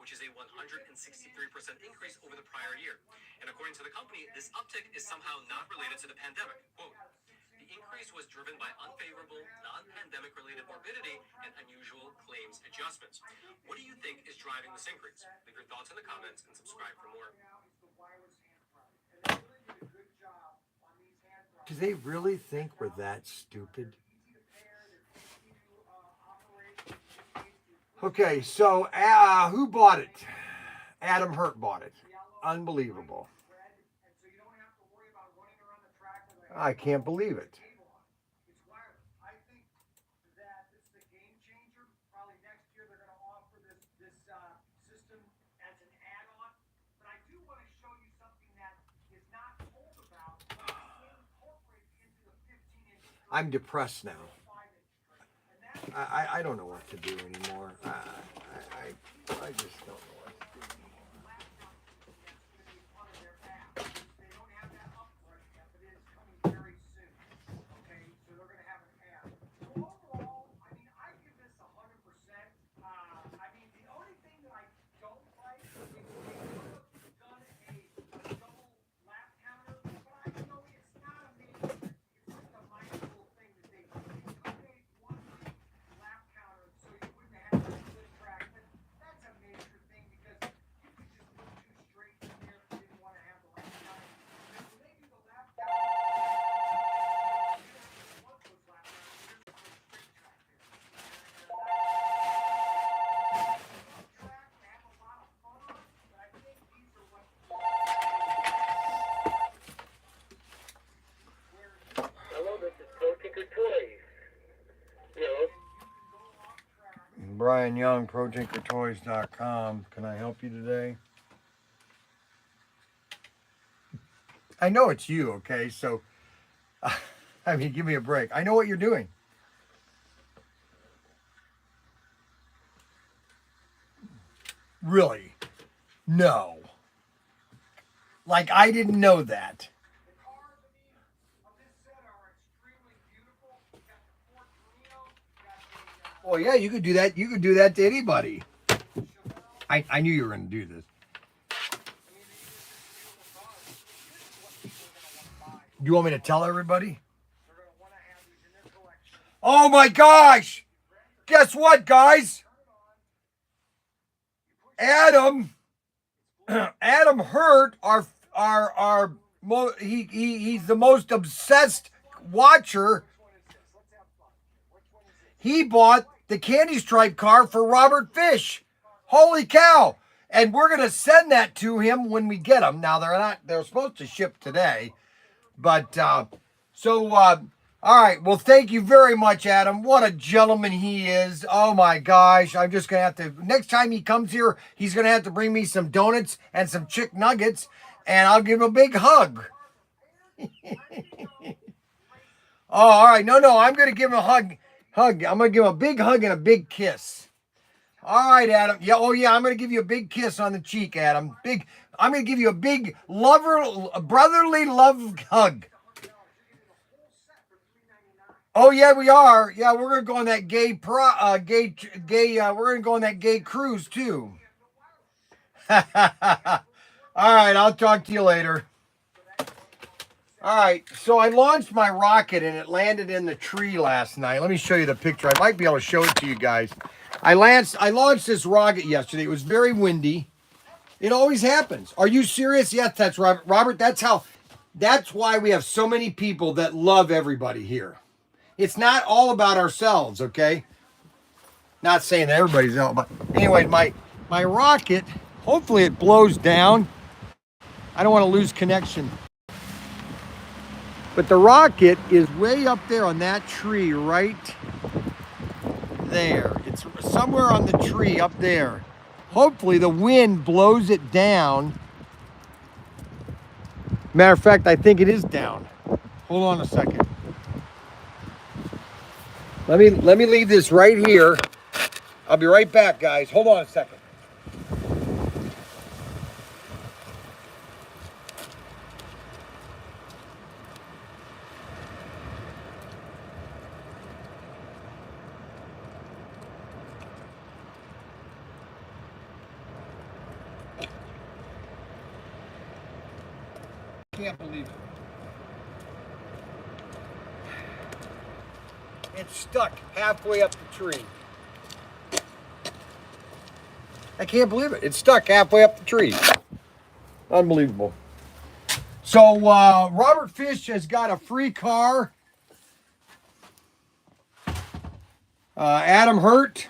which is a 163% increase over the prior year. And according to the company, this uptick is somehow not related to the pandemic. Quote, the increase was driven by unfavorable, non-pandemic related morbidity and unusual claims adjustments. What do you think is driving this increase? Leave your thoughts in the comments and subscribe for more. Do they really think we're that stupid? Okay, so who bought it? Adam Hurt bought it. Unbelievable. I can't believe it. I'm depressed now. I don't know what to do anymore. I just don't know what to do anymore. Brian Young, ProTinkerToys.com. Can I help you today? I know it's you, okay? So, I mean, give me a break. I know what you're doing. Really? No. Like, I didn't know that. Well, yeah, you could do that. You could do that to anybody. I knew you were going to do this. Do you want me to tell everybody? Oh my gosh! Guess what, guys? Adam Hurt, he's the most obsessed watcher. He bought the Candy Stripe car for Robert Fish. Holy cow! And we're gonna send that to him when we get him. Now they're supposed to ship today, but all right. Well, thank you very much, Adam. What a gentleman he is. Oh my gosh. I'm just going to have to, next time he comes here, he's going to have to bring me some donuts and some chicken nuggets, and I'll give him a big hug. Oh, all right. No, I'm going to give him a hug. I'm going to give him a big hug and a big kiss. All right, Adam. Yeah. Oh yeah. I'm going to give you a big kiss on the cheek, Adam. I'm going to give you a big brotherly love hug. Oh yeah, we are. Yeah, we're gonna go on that we're gonna go on that gay cruise too. All right, I'll talk to you later. All right, so I launched my rocket and it landed in the tree last night. Let me show you the picture. I might be able to show it to you guys. I launched this rocket yesterday. It was very windy. It always happens. Are you serious? Yes, that's Robert. Robert, that's why we have so many people that love everybody here. It's not all about ourselves, okay? Not saying that everybody's out, but anyway, my rocket, hopefully it blows down. I don't want to lose connection. But the rocket is way up there on that tree right there. It's somewhere on the tree up there. Hopefully the wind blows it down. Matter of fact, I think it is down. Hold on a second. Let me leave this right here. I'll be right back, guys. Hold on a second. Can't believe it. It's stuck halfway up the tree. I can't believe it. It's stuck halfway up the tree. Unbelievable. So Robert Fish has got a free car. Adam Hurt.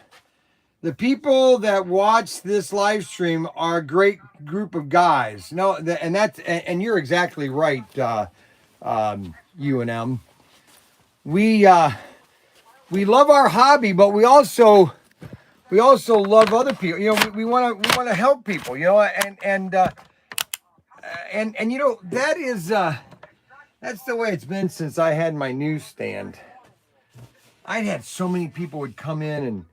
The people that watch this live stream are a great group of guys. No, and you're exactly right, UNM. We love our hobby, but we also love other people. You know, we want to help people. You know, and you know that's the way it's been since I had my newsstand. I had so many people would come in and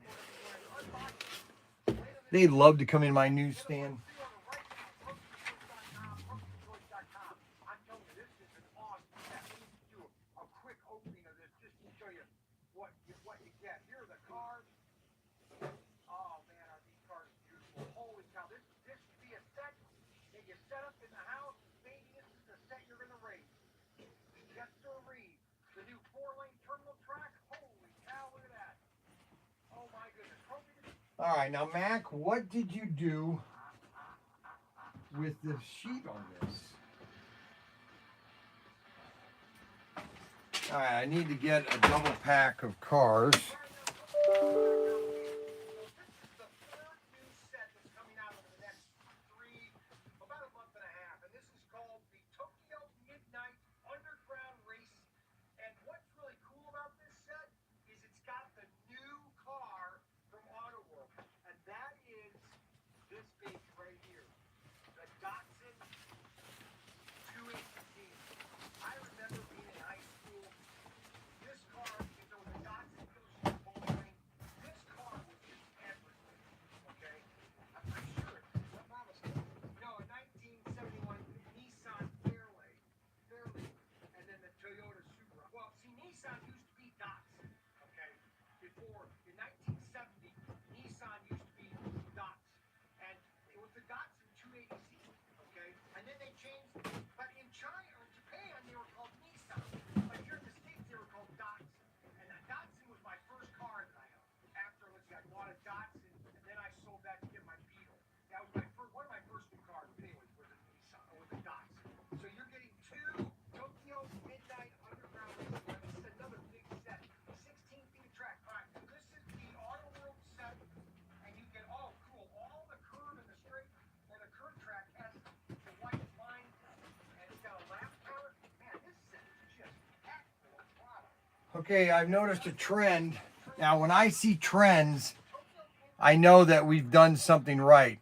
they love to come in my newsstand. All right, now Mac, what did you do with the sheet on this? All right, I need to get a double pack of cars. in 1970, Nissan used to be Datsun, and it was the Datsun 280Z. Okay, and then they changed. But in China or Japan, they were called Nissan. But here in the States, they were called Datsun. And that Datsun was my first car that I owned. After, let's see, I bought a Datsun, and then I sold that to get my Beetle. That was my first, one of my first new cars. But anyways, was a Nissan or was a Datsun. So you're getting two Tokyo Midnight Underground Race. Now, this is another big set, 16 feet of track. All right, this is the Auto World set, and you get all the curve and the straight or the curve track has the white line, and it's got a lap counter. Man, this set is just packed full of product. Okay, I've noticed a trend. Now, when I see trends, I know that we've done something right.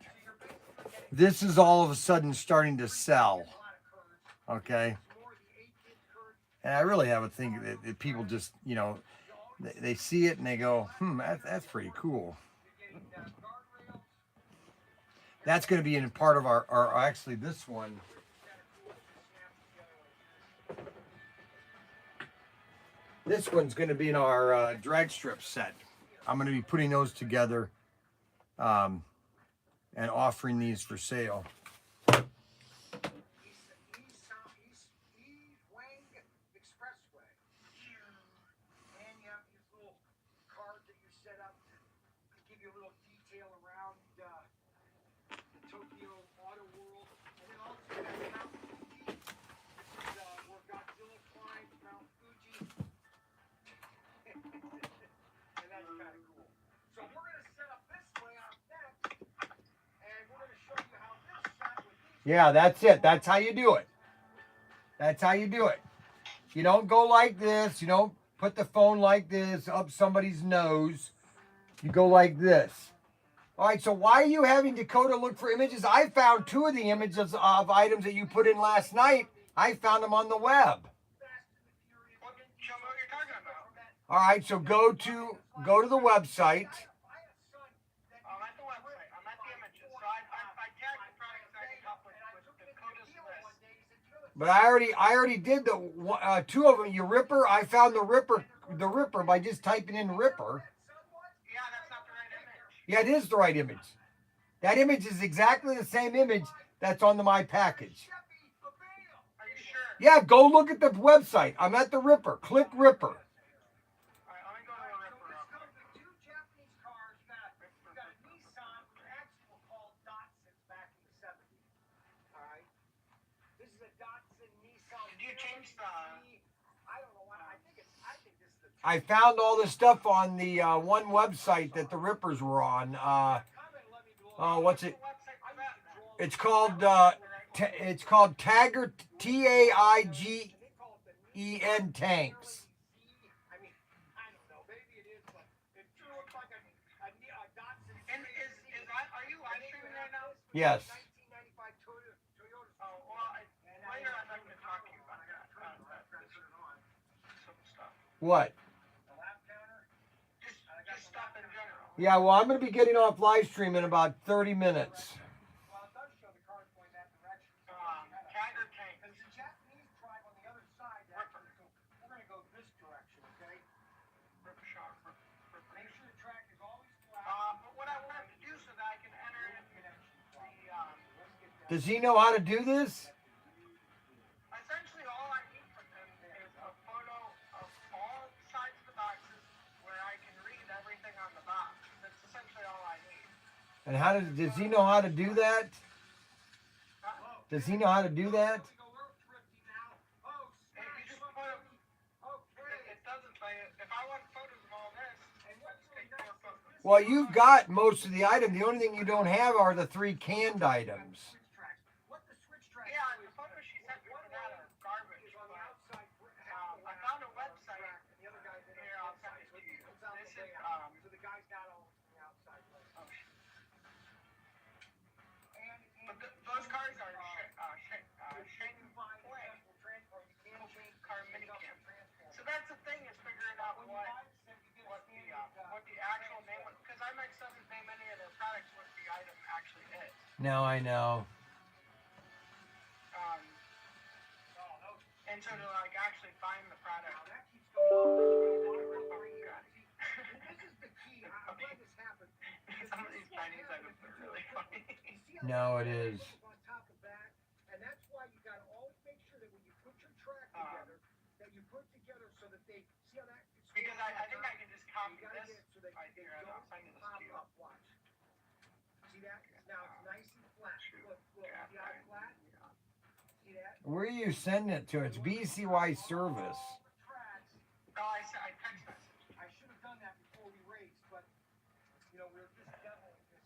This is all of a sudden starting to sell. Okay. And I really have a thing that people just, you know, they see it and they go, that's pretty cool. That's going to be in part of our actually this one. This one's going to be in our drag strip set. I'm going to be putting those together and offering these for sale. Expressway. And you have these little cards that you set up to give you a little detail around the Tokyo Auto World. And then also you have Mount Fuji. This is where Godzilla climbed Mount Fuji. And that's kind of cool. So we're going to set up this layout next. And we're going to show you how this set with these. Yeah, that's it. That's how you do it. That's how you do it. You don't go like this. You don't put the phone like this up somebody's nose. You go like this. All right, so why are you having Dakota look for images? I found two of the images of items that you put in last night. I found them on the web. Show me what you're talking about. All right, so go to the website. I'm at the website. I'm at the images. So I tagged the products I can help with Dakota's list. But I already did the two of them. You Ripper. I found the Ripper by just typing in Ripper. Yeah, that's not the right image. Yeah, it is the right image. That image is exactly the same image that's on my package. Are you sure? Yeah, go look at the website. I'm at the Ripper. Click Ripper. All right, let me go to the Ripper. This comes with two Japanese cars. You got a Nissan, which actually were called Datsuns back in the 70s. All right. This is a Datsun Nissan. Did you change the? I don't know why. I think this is the. I found all this stuff on the one website that the Rippers were on. What's it? It's called Tagger, TAIGEN Tanks. I mean, I don't know. Maybe it is, but it sure looks like a Datsun. And are you live streaming right now? Yes. 1995 Toyota. Oh, well, later I'd like to talk to you about that. Some stuff. What? The lap counter. Just stuff in general. Yeah, well, I'm going to be getting off live stream in about 30 minutes. Well, it does show the cars going that direction. Tagger tank. There's a Japanese drive on the other side. Actually, so we're going to go this direction, okay? Ripper shock. Make sure the track is always flat. But what I want to do so that I can enter in Does he know how to do this? essentially all I need from him is a photo of all sides of the boxes where I can read everything on the box. That's essentially all I need. And does he know how to do that? Does he know how to do that? We go road thrifting now. Oh, And you just put them. It doesn't say it. If I want photos of all this, and what's take really more nice photos. Well, you've got most of the item. The only thing you don't have are the 3 canned items. switch tracks. What the switch tracks Yeah, do the is photos she sent me for that are garbage. is on the But outside. I found a website. And the other guy's in Here, on I'll the send inside. it to you. So it comes out This the is layout. So the guy's got all on the outside. oh, shit. And Those cars are Shane you find Play. accessible transport. You can change Car mini custom cam. transport. So that's the thing is figuring out When you what buy the set, you get a standard, what the actual name was, because IMAX doesn't name any of their products what the item actually is. Now I know. And so to like actually find the product. That keeps going on. This is the of them are really funny. You see how No, it that is. on top of that, and that's why you got to always make sure that when you put your track together, that you put together so that they see how that. Because I think I can just copy You gotta this get it so that right they here, and I'll don't send this pop to you. up. Watch. See that? Now it's nice and flat. Look, look. Yeah, See how it's flat? See that? Where are you sending it to? It's BCY service. All the tracks. Oh, I text message. I should have done that before we raced, but you know we're just demoing this.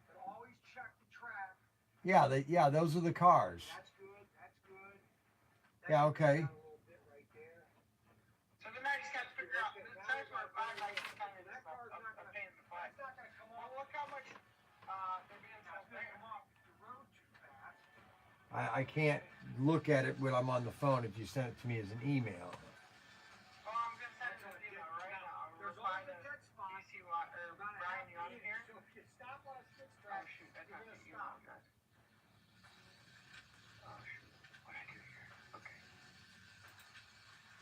But always check the track. Yeah, those are the cars. That's good. That's good. Yeah, okay. A little bit right there. So then I just got to figure out. It says we're about like kind of That car's not a gonna. pain in the butt. That's not gonna come Well, off. look how much they're being It's sold gonna there. come off the road too fast. I can't look at it when I'm on the phone if you send it to me as an email. Oh, I'm gonna send you an email right now. There's Reply always to a dead spot. DC or Brian, you on here? So if you stop on a skid Oh track, shoot, that's you're not gonna the email stop. address. Oh shoot, what did I do here? Okay.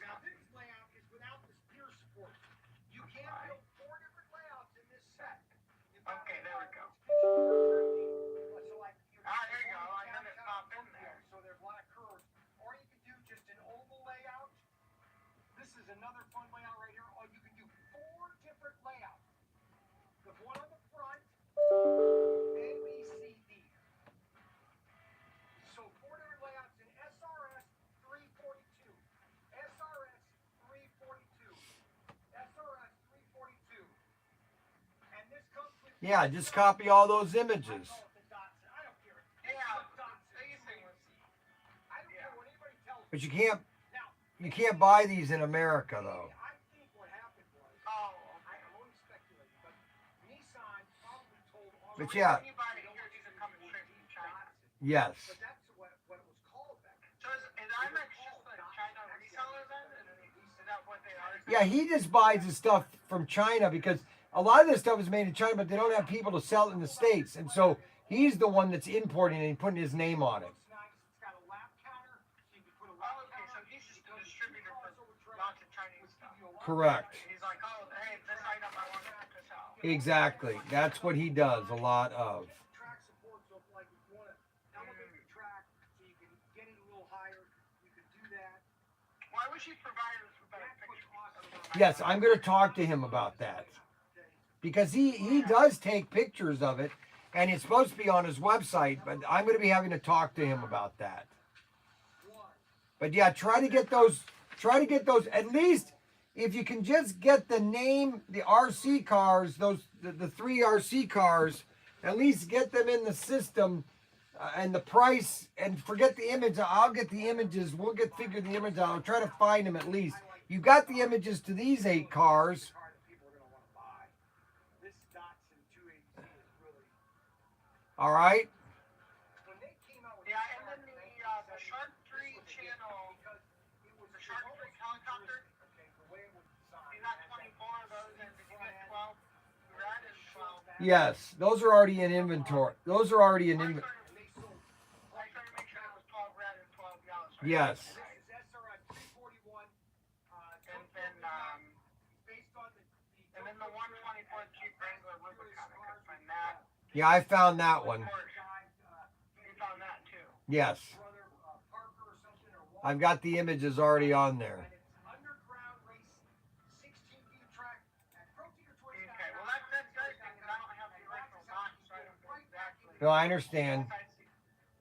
Now this layout is without the spear support. You can't build 4 different layouts in this set. You've got Okay, there we go. So like you're There you go. going And then it downtown popped in there. So there's a lot of curves. Or you can do just an oval layout. This is another fun layout right here. Or you can do 4 different layouts. The one on the front, A, B, C, D. So 4 different layouts in SRS 342, SRS 342, SRS 342. And this comes with. Yeah, just copy all those images. I call it the Datsun. I don't care. Yeah, It's the Datsun these things. 280Z. I don't care what anybody tells me. But Now, you can't buy these in America though. I think what happened was, Oh, I'm only speculating, but Nissan probably told all But the- yeah. when you buy it here, these are coming straight from China. Yes. But that's what it was called back then. So is IMAX just a China reseller then? Is that what they are? Yeah, he just buys his stuff from China because a lot of this stuff is made in China, but they don't have people to sell it in the States. And so he's the one that's importing it and putting his name on it. Looks nice. It's got a lap counter, so you can put a Oh, lap okay, so counter. he's just a distributor for lots of Chinese stuff. Correct. He's like, oh, hey, this item I want to sell. Exactly. That's what he does a lot of. Track support, so if, like if you want to elevate the track so you can get it a little higher, you can do that. Why wish he provided us with better That's what's pictures? awesome. Yes, I'm going to talk to him about that. Because he does take pictures of it and it's supposed to be on his website, but I'm going to be having to talk to him about that. But yeah, try to get those at least if you can just get the name, the RC cars, the 3 RC cars, at least get them in the system and the price, and forget the image. I'll get the images. We'll figure the image out. I'll try to find them at least. You got the images to these 8 cars. Car that people are going to want to buy. This Datsun 280Z is really. All right. When they came out with Yeah, this and car then in the Shark 3 1970, channel, because it was the Shark 3 helicopter, okay, the way it was designed. you got 24 of those, and did you get 12? You were at 12. Yes, those are already in inventory. Those are already in inventory. And they sold. I tried to make sure it was 12 red and 12 yellows. Yes. This is SRS 341. And Based on and then the 124 Jeep Wrangler Rubicon, I couldn't find that. Yeah, I found that one. You found that too. Yes. brother Parker or something or I've got the images already on there. And it's underground race, 16 feet of track at ProTinkerToys. Okay, well that's good thing, 'cause I don't have the original box, so I don't know exactly. No, I understand.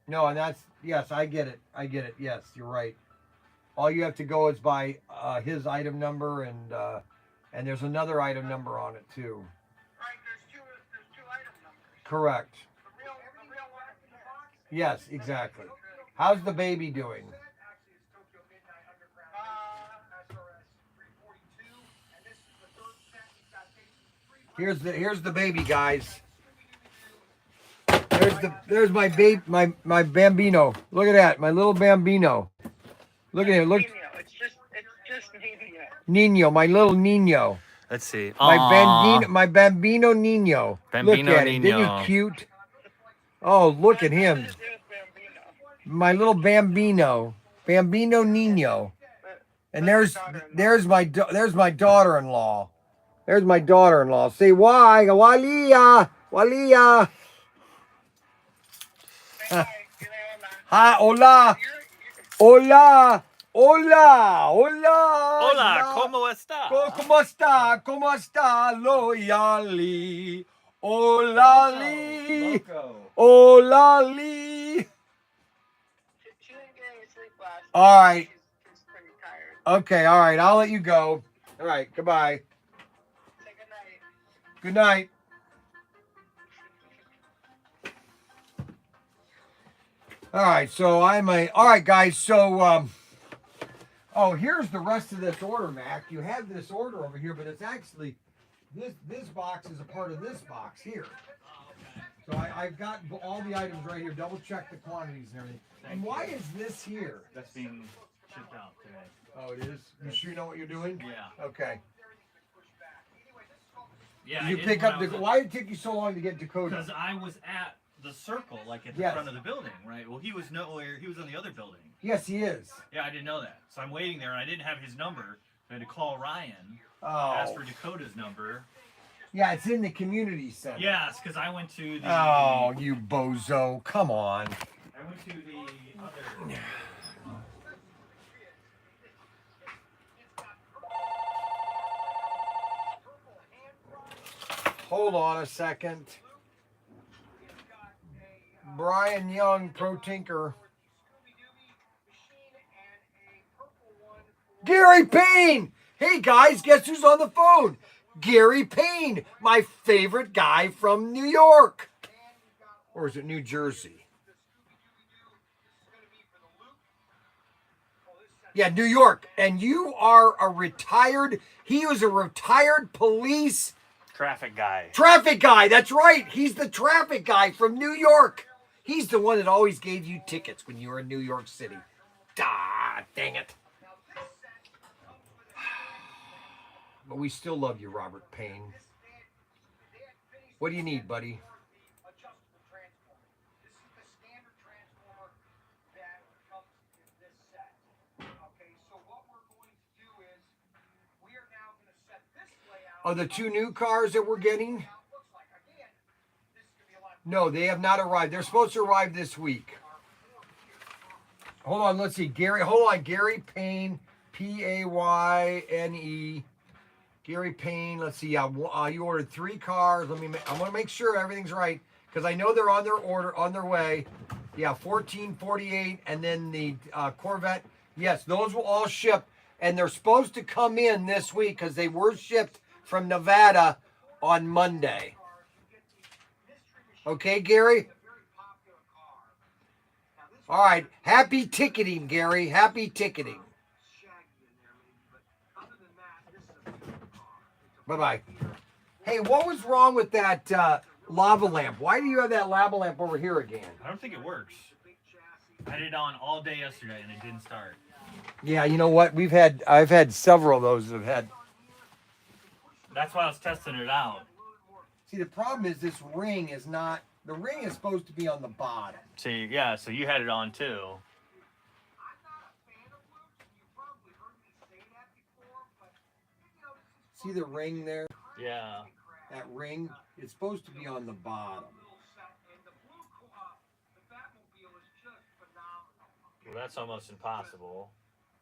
No, and that's, yes, I get it. I get it. Yes, you're right. All you have to go is by his item number, and there's another item number on it too. Right, there's two item numbers. Correct. The real one is in the box. Yes, exactly. How's the baby doing? Actually, it's Tokyo Midnight Underground SRS 342, and this is the third set. You've got basically 3 Here's the baby, guys. There's my baby, my Bambino. Look at that, my little Bambino. Look at him. Look, It's just Nino. Nino, my little Nino. Let's see. My Bambino Nino. Bambino look at him. Isn't Nino. he cute? Oh, look at him. My little Bambino. Bambino Nino. And there's my daughter-in-law. There's my daughter-in-law. Say why, Walia. Walia. Hi, hola. Hola. Hola. Hola. Hola, La- ¿cómo está? ¿Cómo está? ¿Cómo está? Loyali. Olali. Loco. Olali. She didn't get any sleep last night. All right. She's pretty tired. Okay, all right. I'll let you go. All right. Goodbye. Say good night. Good night. All right. So all right, guys. So, oh, here's the rest of this order, Mac. You have this order over here, but it's actually, this box is a part of this box here. So I've got all the items right here. Double check the quantities and everything. And why is this here? That's being shipped out today. Oh, it is? You sure you know what you're doing? Yeah. Okay. Yeah. You pick up the. Why did it take you so long to get Dakota? Because I was at the circle, like at the Yes. front of the building, right? Well, he was nowhere. He was on the other building. Yes, he is. Yeah, I didn't know that. So I'm waiting there, and I didn't have his number. I had to call Ryan, ask Oh. for Dakota's number. Yeah, it's in the community center. Yes, because I went to the. Oh, you bozo! Come on. I went to the other. Hold on a second. Brian Young, Pro Tinker. Gary Payne! Hey guys, guess who's on the phone? Gary Payne, my favorite guy from New York. Or is it New Jersey? Yeah, New York. And you are he was a retired police Traffic guy. traffic guy. That's right. He's the traffic guy from New York. He's the one that always gave you tickets when you were in New York City. Ah, dang it. But we still love you, Robert Payne. What do you need, buddy? Adjustable transformer. This is the standard transformer that comes in this set. Okay, so what we're going to do is we are now going to set this layout. Are the two new cars that we're getting? How it looks like. Again, this is going to be a lot. No, they have not arrived. They're supposed to arrive this week. Hold on, let's see. Gary Payne, Payne. Gary Payne. Let's see. You ordered 3 cars. I want to make sure everything's right because I know they're on their way. Yeah, 1448, and then the Corvette. Yes, those will all ship, and they're supposed to come in this week because they were shipped from Nevada on Monday. Okay, Gary. All right. Happy ticketing, Gary. Happy ticketing. Bye-bye. Hey, what was wrong with that lava lamp? Why do you have that lava lamp over here again? I don't think it works. I had it on all day yesterday, and it didn't start. Yeah, you know what? I've had several of those that have had. That's why I was testing it out. See, the problem is this ring is not. The ring is supposed to be on the bottom. See, yeah, so you had it on too. See the ring there? Yeah. That ring? It's supposed to be on the bottom. Well, that's almost impossible.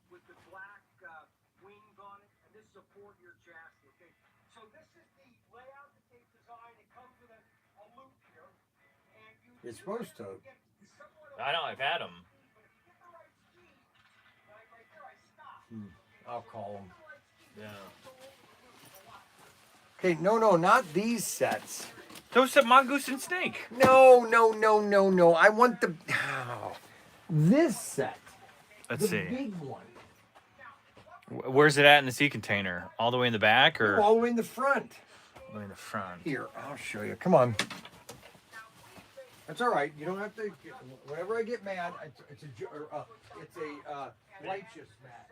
With the black wings on it, and this support your chassis. Okay, so this is the layout that they've designed. It comes with a loop here, and you. It's supposed to. I know, I've had them. I'll call them. Yeah. Okay, no, not these sets. Those are Mongoose and Snake. No. I want the. This set. Let's the see. big one. Where's it at in the sea container? All the way in the back or All the way in the front. all the way in the front? Here, I'll show you. Come on. That's all right. You don't have to. Whenever I get mad, it's a righteous mad.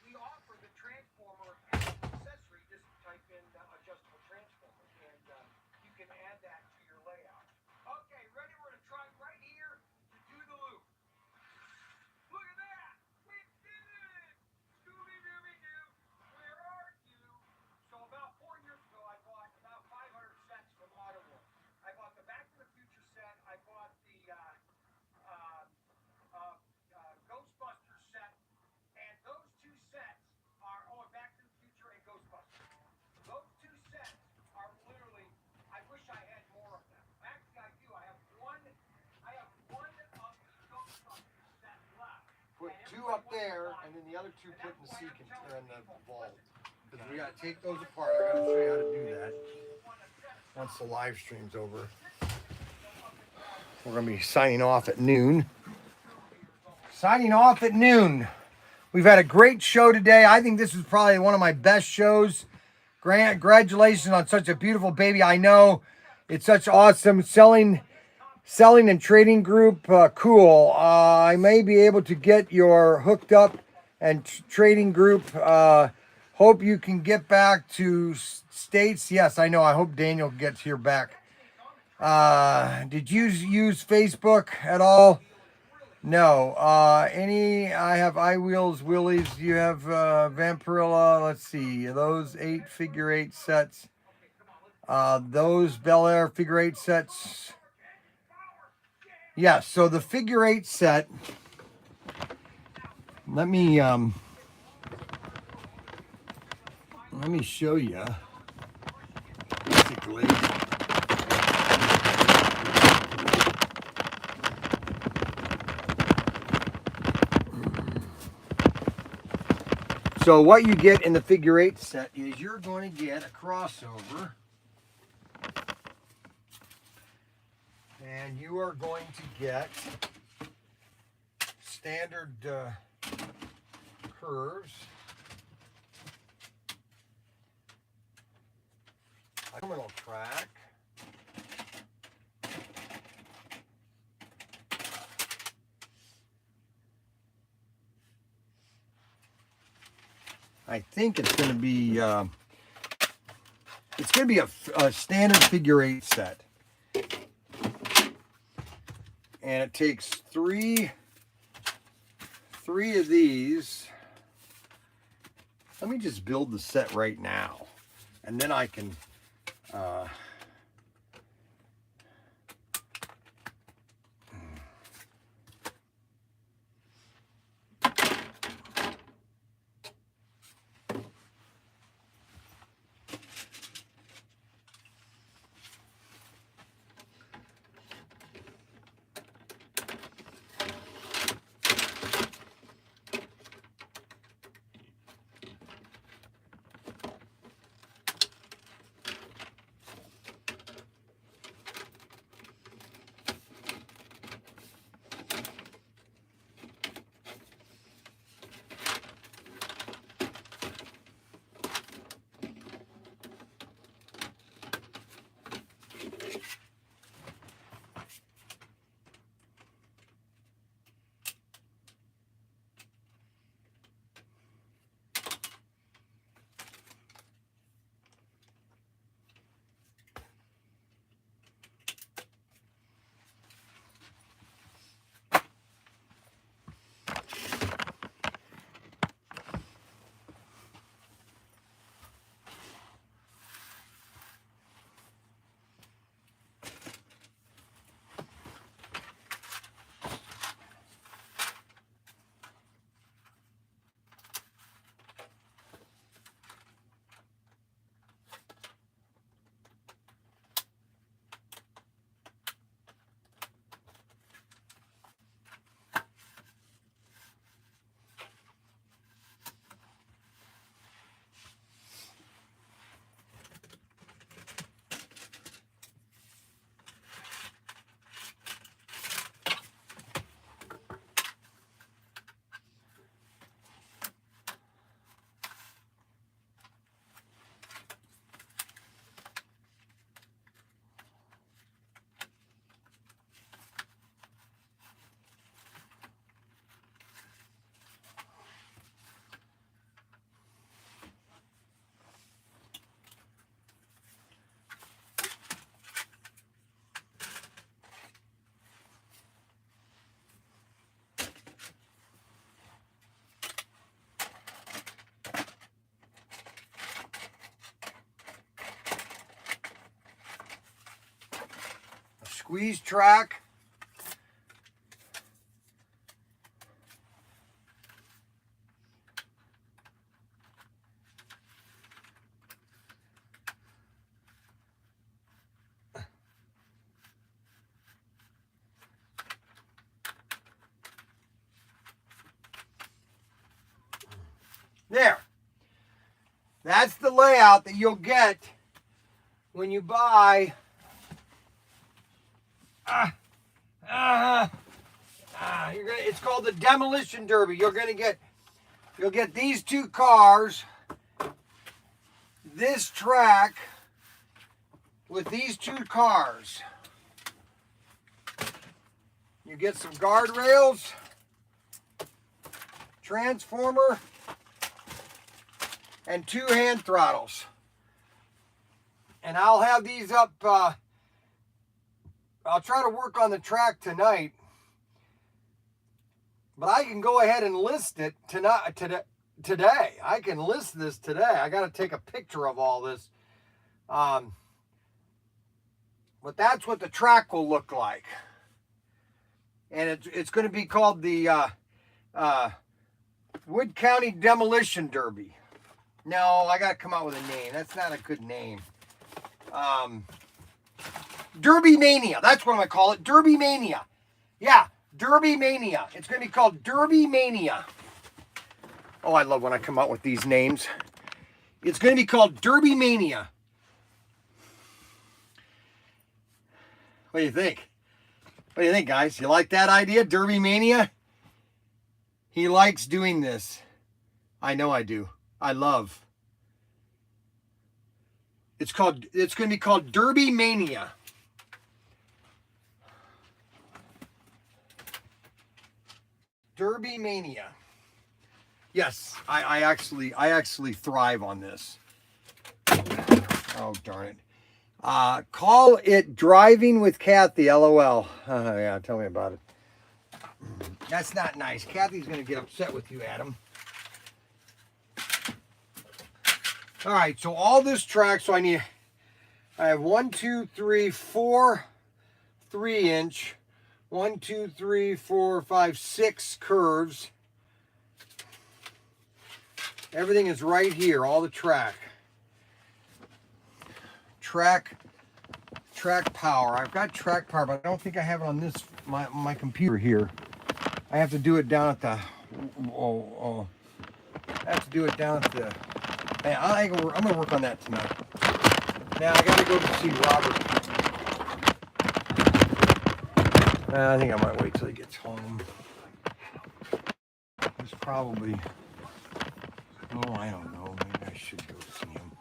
We offer the transformer as an accessory. Just type in adjustable transformer, and you can add that to your layout. Okay, ready? We're gonna try right here to do the loop. Look at that! We did it! Scooby-Dooby-Doo, where are you? So up there, and then the other 2 put in the or in the vault. Because we got to take those apart. I got to show you how to do that once the live stream's over. We're going to be signing off at noon. Signing off at noon. We've had a great show today. I think this was probably one of my best shows. Congratulations on such a beautiful baby. I know it's such awesome selling and trading group. Cool. I may be able to get your hooked up and trading group. Hope you can get back to States. Yes, I know. I hope Daniel gets here back. Did you use Facebook at all? No. I have iWheels, Willies. You have Vampirilla. Let's see. Those 8 figure 8 sets. Those Bel Air figure 8 sets. Yeah, so the figure 8 set. Let me show you. Basically. So what you get in the figure 8 set is you're going to get a crossover. And you are going to get standard curves. A terminal track. I think it's going to be a standard figure 8 set, and it takes three of these. Let me just build the set right now, and then I can squeeze track. There. That's the layout that you'll get when you buy it's called the Demolition Derby. You'll get these two cars, this track with these two cars. You get some guardrails, transformer, and 2 hand throttles. And I'll have these up, I'll try to work on the track tonight. But I can go ahead and list it today. I can list this today. I got to take a picture of all this. But that's what the track will look like. And it's going to be called the Wood County Demolition Derby. No, I got to come out with a name. That's not a good name. Derby Mania. That's what I'm going to call it. Derby Mania. Yeah, Derby Mania. It's going to be called Derby Mania. Oh, I love when I come out with these names. It's going to be called Derby Mania. What do you think? What do you think, guys? You like that idea? Derby Mania? He likes doing this. I know I do. I love. It's going to be called Derby Mania. Derby Mania. Yes, I actually thrive on this. Oh, darn it. Call it Driving with Kathy, LOL. Yeah, tell me about it. That's not nice. Kathy's going to get upset with you, Adam. All right, so all this track, so I have 1, 2, 3, 4 3-inch, 1, 2, 3, 4, 5, 6 curves. Everything is right here, all the track. Track power. I've got track power, but I don't think I have it on this my computer here. I have to do it down at the I have to do it down at the I'm gonna work on that tonight. Now I gotta go to see Robert. I think I might wait till he gets home. He's probably, oh, I don't know. Maybe I should go see him.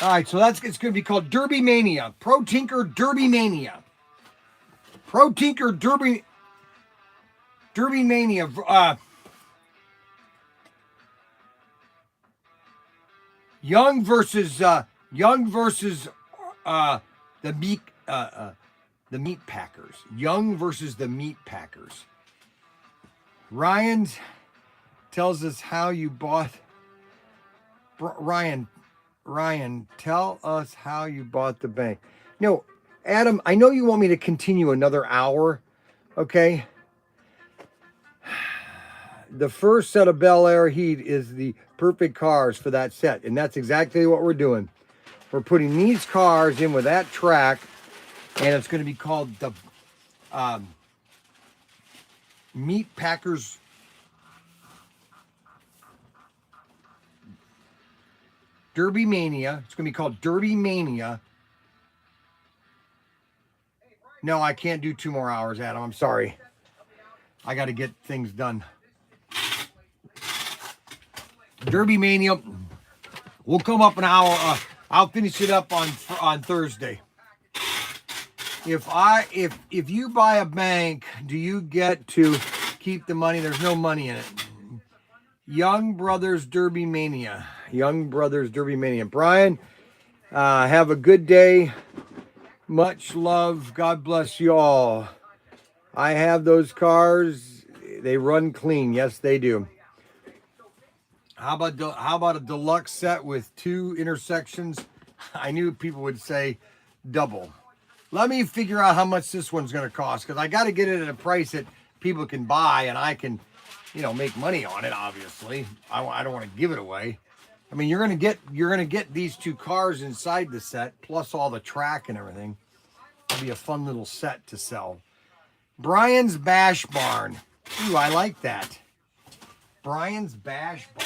All right, so it's going to be called Derby Mania. ProTinker Derby Mania. ProTinker Derby Mania. Young versus the meat packers. Young versus the meat packers. Ryan tells us how you bought. Ryan, tell us how you bought the bank. No, Adam, I know you want me to continue another hour, okay? The first set of Bel Air Heat is the perfect cars for that set, and that's exactly what we're doing. We're putting these cars in with that track, and it's going to be called the Meat Packers Derby Mania. It's going to be called Derby Mania. No, I can't do 2 more hours, Adam. I'm sorry. I got to get things done. Derby Mania. We'll come up an hour. I'll finish it up on Thursday. If you buy a bank, do you get to keep the money? There's no money in it. Young Brothers Derby Mania. Young Brothers Derby Mania. Brian, have a good day. Much love. God bless you all. I have those cars. They run clean. Yes, they do. How about a deluxe set with 2 intersections? I knew people would say double. Let me figure out how much this one's going to cost, because I got to get it at a price that people can buy and I can, make money on it. Obviously, I don't want to give it away. I mean, you're gonna get these 2 cars inside the set, plus all the track and everything. It'll be a fun little set to sell. Brian's Bash Barn. Ooh, I like that. Brian's Bash Bar.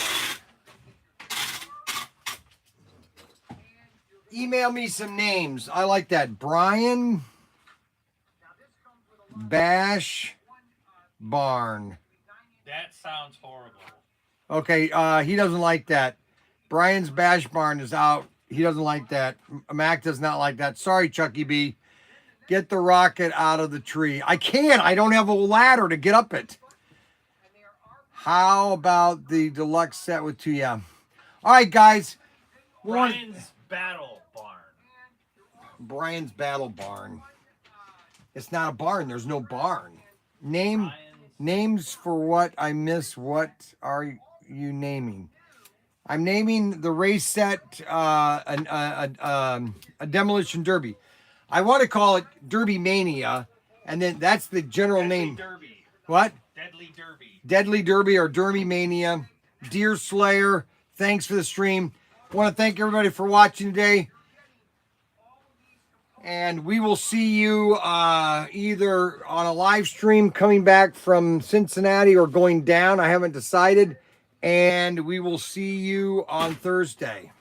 Email me some names. I like that. Brian Bash Barn. That sounds horrible. Okay, he doesn't like that. Brian's Bash Barn is out. He doesn't like that. Mac does not like that. Sorry, Chucky B. Get the rocket out of the tree. I can't. I don't have a ladder to get up it. How about the deluxe set with 2? Yeah. All right, guys. Brian's Battle Barn. Brian's Battle Barn. It's not a barn. There's no barn. Names for what I miss. What are you naming? I'm naming the race set a demolition derby. I want to call it Derby Mania, and then that's the general name. Derby. What? Deadly Derby. Deadly Derby or Derby Mania. Deer Slayer. Thanks for the stream. I want to thank everybody for watching today. And we will see you either on a live stream coming back from Cincinnati or going down. I haven't decided. And we will see you on Thursday.